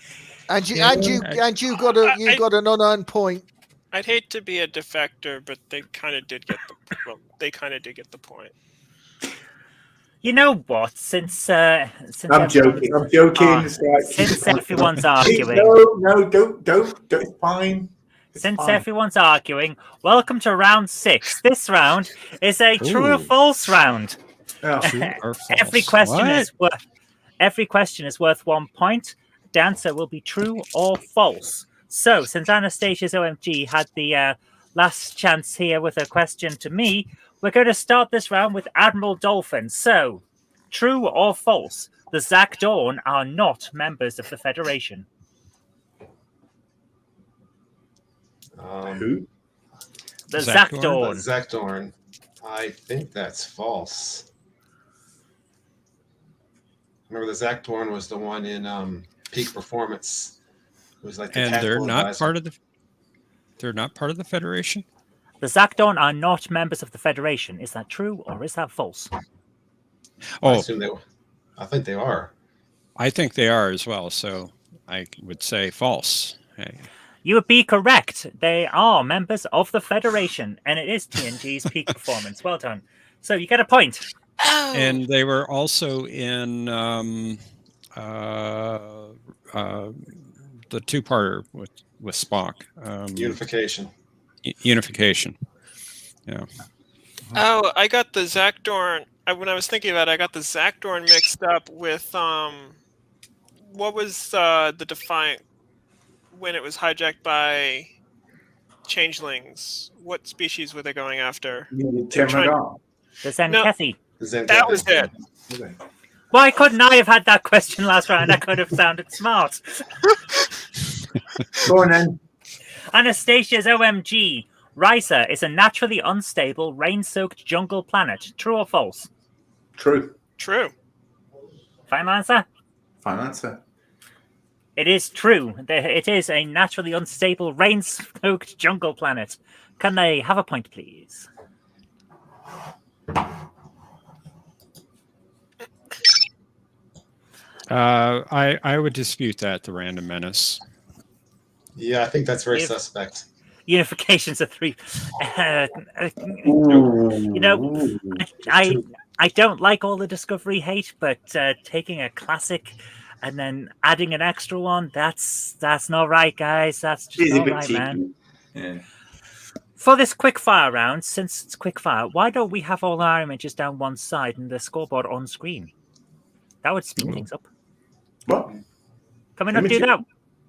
And you got an unearned point. I'd hate to be a defector, but they kind of did get the point. You know what? Since I'm joking. Since everyone's arguing, no, don't. It's fine. Since everyone's arguing, welcome to round 6. This round is a true or false round. True or false. Every question is worth 1 point. The answer will be true or false. So, since Anastasia's OMG had the last chance here with a question to me, we're going to start this round with Admiral Dolphin. So, true or false? The Zak Dawn are not members of the Federation. Who? The Zak Dawn. The Zak Dawn. I think that's false. Remember, the Zak Dawn was the one in Peak Performance. It was like the and they're not advisor. part of the. They're not part of the Federation. The Zak Dawn are not members of the Federation. Is that true or is that false? Oh, I think they are. I think they are as well. So I would say false. Hey. You would be correct. They are members of the Federation, and it is TNG's Peak Performance. Well done. So you get a point. Oh. And they were also in the two-parter with Spock. Unification. Unification. Yeah. Oh, I got the Zak Dawn. When I was thinking about it, I got the Zak Dawn mixed up with what was the Defiant when it was hijacked by changelings? What species were they going after? The Zenkethi. That was it. Why couldn't I have had that question last round? I could have sounded smart. Go on then. Anastasia's OMG. Risa is a naturally unstable, rain-soaked jungle planet. True or false? True. True. Final answer? Final answer. It is true. It is a naturally unstable, rain-soaked jungle planet. Can they have a point, please? I would dispute that, the Random Menace. Yeah, I think that's very suspect. Unification's a 3. You know, I don't like all the Discovery hate, but taking a classic and then adding an extra one, that's not right, guys. That's just not right, man. Yeah. For this quickfire round, since it's quickfire, why don't we have all our images down one side and the scoreboard on screen? That would speed things up. What? Can we not do that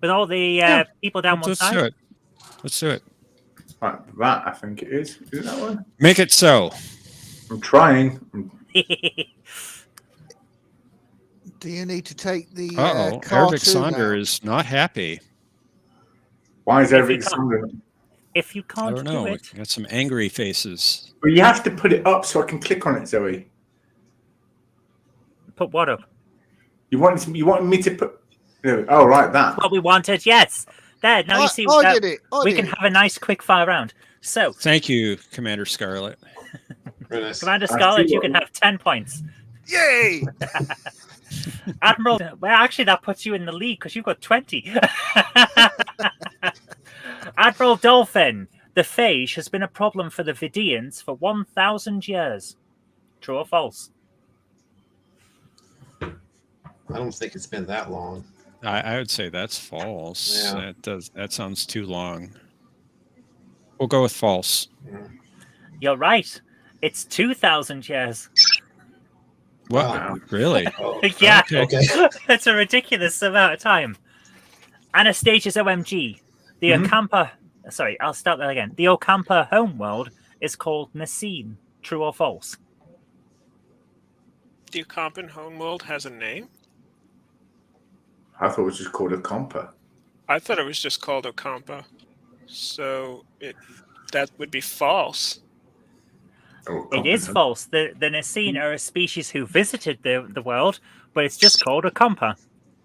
with all the people down one side? Do it. Let's do it. Right, that I think it is. Is that one? Make it so. I'm trying. Do you need to take the Eric Sonder is not happy. Why is Eric Sonder? If you can't I don't know. do it. Got some angry faces. Well, you have to put it up so I can click on it, Zoe. Put what up? You want me to put? Oh, right, that. What we wanted, yes. There. Now you see. I did it. We can have a nice quick fire round. So. Thank you, Commander Scarlet. Commander Scarlet, you can have 10 points. Yay! Admiral, well, actually, that puts you in the lead because you've got 20. Admiral Dolphin, The phage has been a problem for the Vidians for 1,000 years. True or false? I don't think it's been that long. I would say that's false. Yeah. That sounds too long. We'll go with false. You're right. It's 2,000 years. What? Wow. Really? Yeah, Okay. that's a ridiculous amount of time. Anastasia's OMG. The Ocampa. Sorry, I'll start that again. The Ocampa homeworld is called Nasine. True or false? The Ocampan homeworld has a name? I thought it was just called a compa. I thought it was just called Ocampa. So that would be false. Oh, It is false. The Nasine are a species who visited the world, but it's just called Ocampa.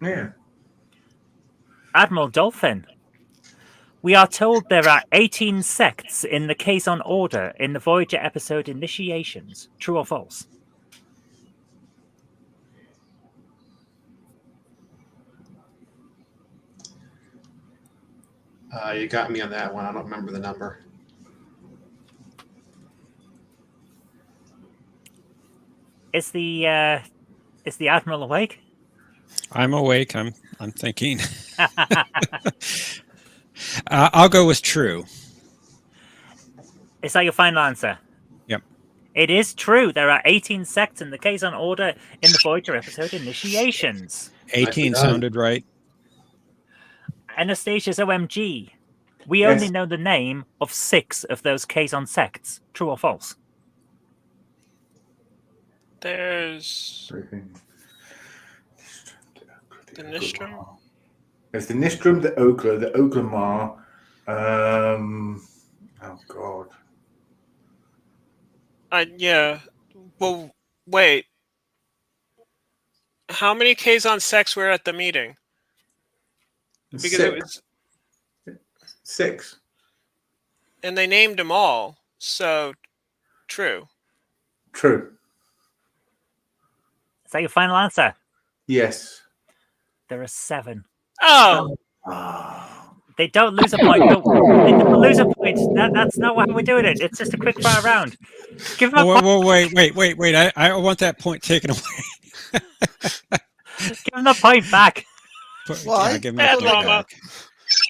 Yeah. Admiral Dolphin. We are told there are 18 sects in the Kazon Order in the Voyager episode Initiations. True or false? You got me on that one. I don't remember the number. Is the Admiral awake? I'm awake. I'm thinking. I'll go with true. Is that your final answer? Yep. It is true. There are 18 sects in the Kazon Order in the Voyager episode Initiations. 18 sounded right. Anastasia's OMG. We Yes. only know the name of 6 of those Kazon sects. True or false? There's the Nistrum. There's the Nistrum, the Okla, the Oklamar. Oh God. Yeah. Well, wait. How many Kazon sects were at the meeting? Because it was, 6. and they named them all. So, true. True. Is that your final answer? Yes. There are 7. Oh, They don't lose a point. They don't lose a point. That's not how we're doing it. It's just a quick fire round. Give them a point. Wait. I want that point taken away. Give them the point back. Why? Give me the point Llama.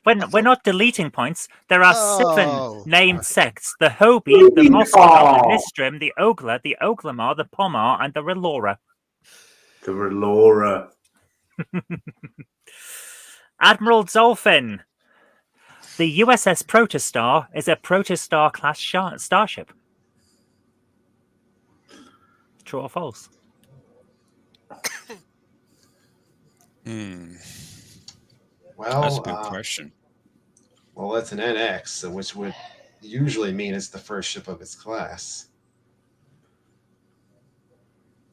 back. We're not deleting points. There are Oh. 7 named sects: the Hobie, the Moscow, the Nistrim, the Ogla, the Oglamar, the Pomar, and the Relora. The Relora. Admiral Dolphin. The USS Protostar is a Protostar class starship. True or false? Well, That's a good question. Well, it's an NX, which would usually mean it's the first ship of its class.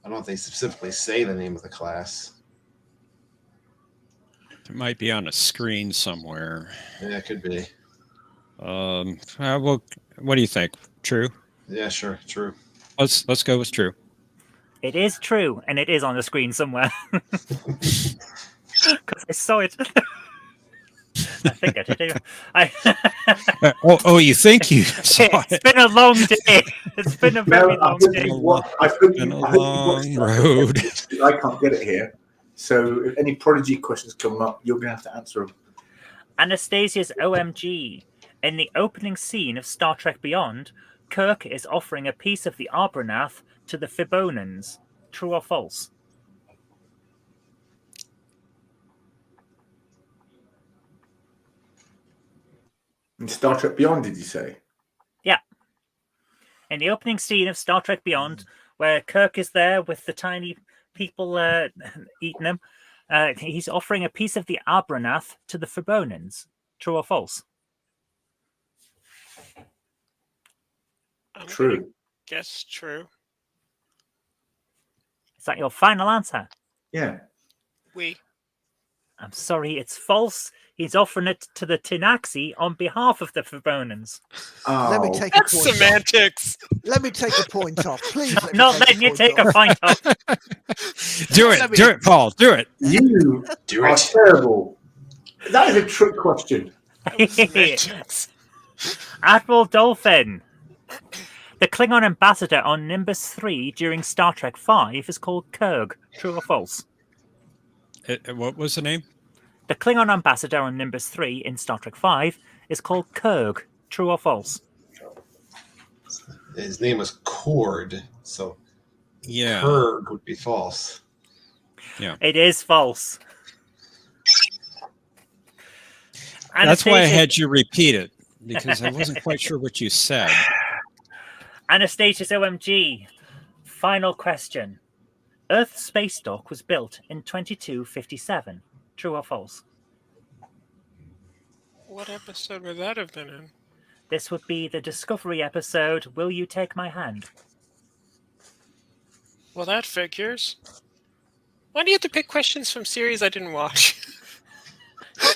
I don't know if they specifically say the name of the class. It might be on a screen somewhere. Yeah, it could be. Well, what do you think? True? Yeah, sure, true. Let's go with true. It is true, and it is on the screen somewhere. Because I saw it. I think I did. You think you saw It's it? been a long day. It's been a very long day. Been a long road. I can't get it here. So if any prodigy questions come up, you're going to have to answer them. Anastasia's OMG. In the opening scene of Star Trek Beyond, Kirk is offering a piece of the Arbranath to the Fibonans. True or false? In Star Trek Beyond, did you say? Yeah. In the opening scene of Star Trek Beyond, where Kirk is there with the tiny people eating them, he's offering a piece of the Arbranath to the Fibonans. True or false? I'm True. gonna guess true. Is that your final answer? Yeah. I'm sorry, it's false. He's offering it to the Tinaxi on behalf of the Fibonans. Let me Oh. take a That's point semantics. off. Let me take a point off, please. I'm not letting you take a point off. Do it, Paul. Do it. You Do are it. terrible. That is a trick question. Semantics. Admiral Dolphin. The Klingon ambassador on Nimbus 3 during Star Trek V is called Kurg. True or false? What was the name? The Klingon ambassador on Nimbus 3 in Star Trek V is called Kurg. True or false? His name was Cord, so Yeah. Kurg would be false. Yeah. It is false. That's why I Anastasia- had you repeat it, because I wasn't quite sure what you said. Anastasia's OMG. Final question. Earth's space dock was built in 2257. True or false? What episode would that have been in? This would be the Discovery episode, Will You Take My Hand? Well, that figures. Why do you have to pick questions from series I didn't watch?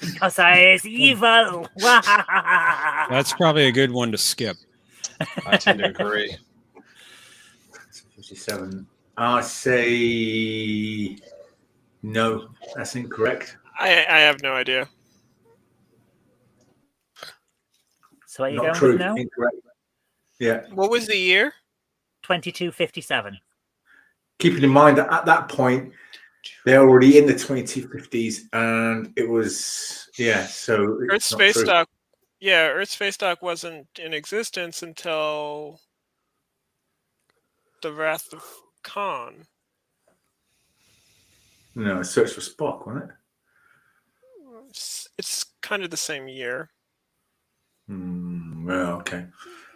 Because I is evil! That's probably a good one to skip. I tend to agree. 57. I say no. That's incorrect. I have no idea. So are you Not going true. with no? Incorrect. Yeah. What was the year? 2257. Keeping in mind that at that point they're already in the 2250s, and it was so Earth it's not Space true. Dock. Yeah, Earth Space Dock wasn't in existence until the Wrath of Khan. No, Search for Spock, wasn't it? It's kind of the same year. Well, okay.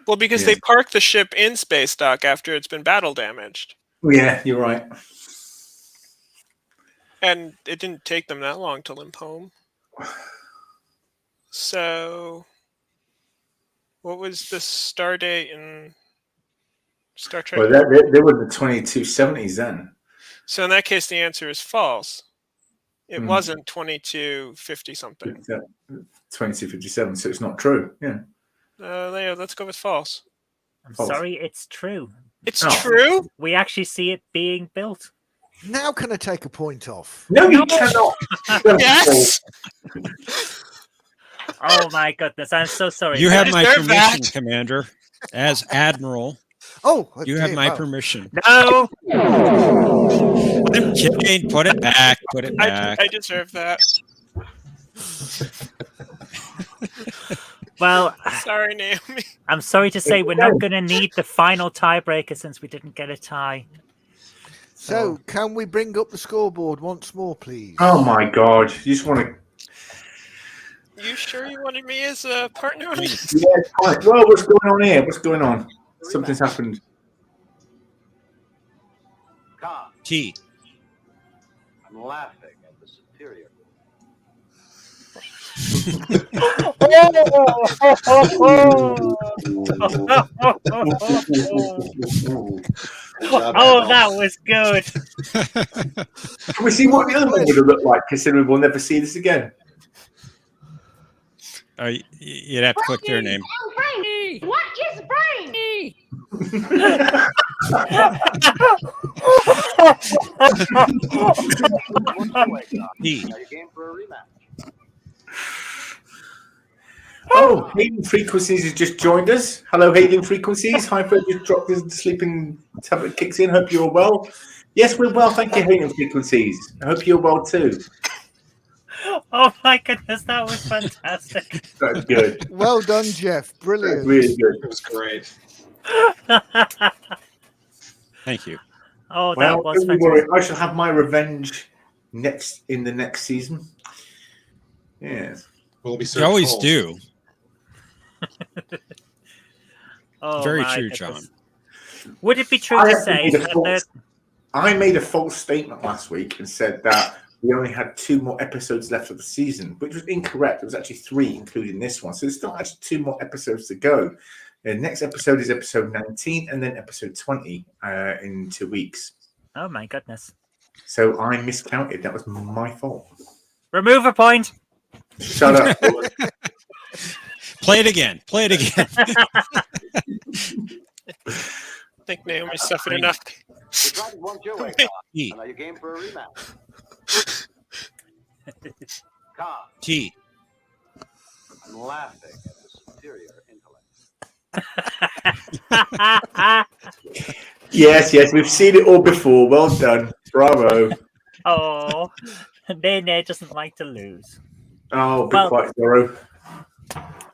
Well, because Yeah. they parked the ship in Space Dock after it's been battle damaged. Yeah, you're right. And it didn't take them that long to limp home. So, what was the star date in Star Trek? Well, they were in the 2270s then. So in that case, the answer is false. It wasn't 2250 something. 2257, so it's not true. Yeah. Let's go with false. I'm False. sorry, it's true. It's Oh. true? We actually see it being built. Now can I take a point off? No, you cannot. Yes! Oh my goodness, I'm so sorry. You have my deserve permission, that. Commander. As Admiral, Oh, you have dear, my well, permission. No! I'm kidding. Put it back. Put it back. I deserve that. Well, Sorry, Naomi. I'm sorry to say we're not going to need the final tiebreaker since we didn't get a tie. So, can we bring up the scoreboard once more, please? Oh my God! You just want to. You sure you wanted me as a partner on this? Yeah, fine. Well, what's going on here? What's going on? Something's happened. T. I'm laughing at the superior. Oh, that was good. Can we see what the other one would have looked like, considering we'll never see this again? You'd have to click their name. Brainy! What is Brainy? T. Are you game for a rematch? Oh, Hayden Frequencies has just joined us. Hello, Hayden Frequencies. Hyper just dropped his sleeping tablet, kicks in. Hope you're well. Yes, we're well. Thank you, Hayden Frequencies. I hope you're well too. Oh my goodness, that was fantastic. That's good. Well done, Jeff. Brilliant. That's really good. It was great. Thank you. Oh, that Well, was don't worry. fantastic. I shall have my revenge in the next season. Yes. We'll be You served always cold. do. Oh, Very my true, goodness. John. Would it be true I to have say made a that false- I made a false statement last week and said that we only had 2 more episodes left of the season, which was incorrect. It was actually 3, including this one. So there's still actually 2 more episodes to go. The next episode is episode 19 and then episode 20 in 2 weeks. Oh my goodness. So I miscounted. That was my fault. Remove a point. Shut up. Play it again. Play it again. I think Naomi suffered enough. The Dragons want your way, Khan. T. And are you game for a rematch? Khan, T. I'm laughing at the superior intellect. Yes, we've seen it all before. Well done. Bravo. Oh, Nene doesn't like to lose. Oh, be Well- quiet, Zorro.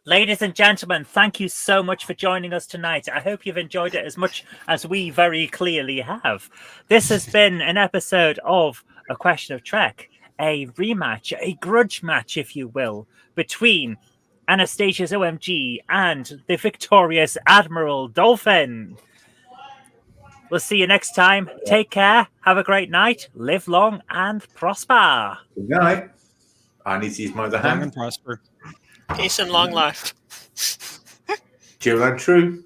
Ladies and gentlemen, thank you so much for joining us tonight. I hope you've enjoyed it as much as we very clearly have. This has been an episode of A Question of Trek, a rematch, a grudge match, if you will, between Anastasia's OMG and the victorious Admiral Dolphin. We'll see you next time. Take care. Have a great night. Live long and prosper. Good night. I need to use my other Long and hand. prosper. Peace and long life. True and true.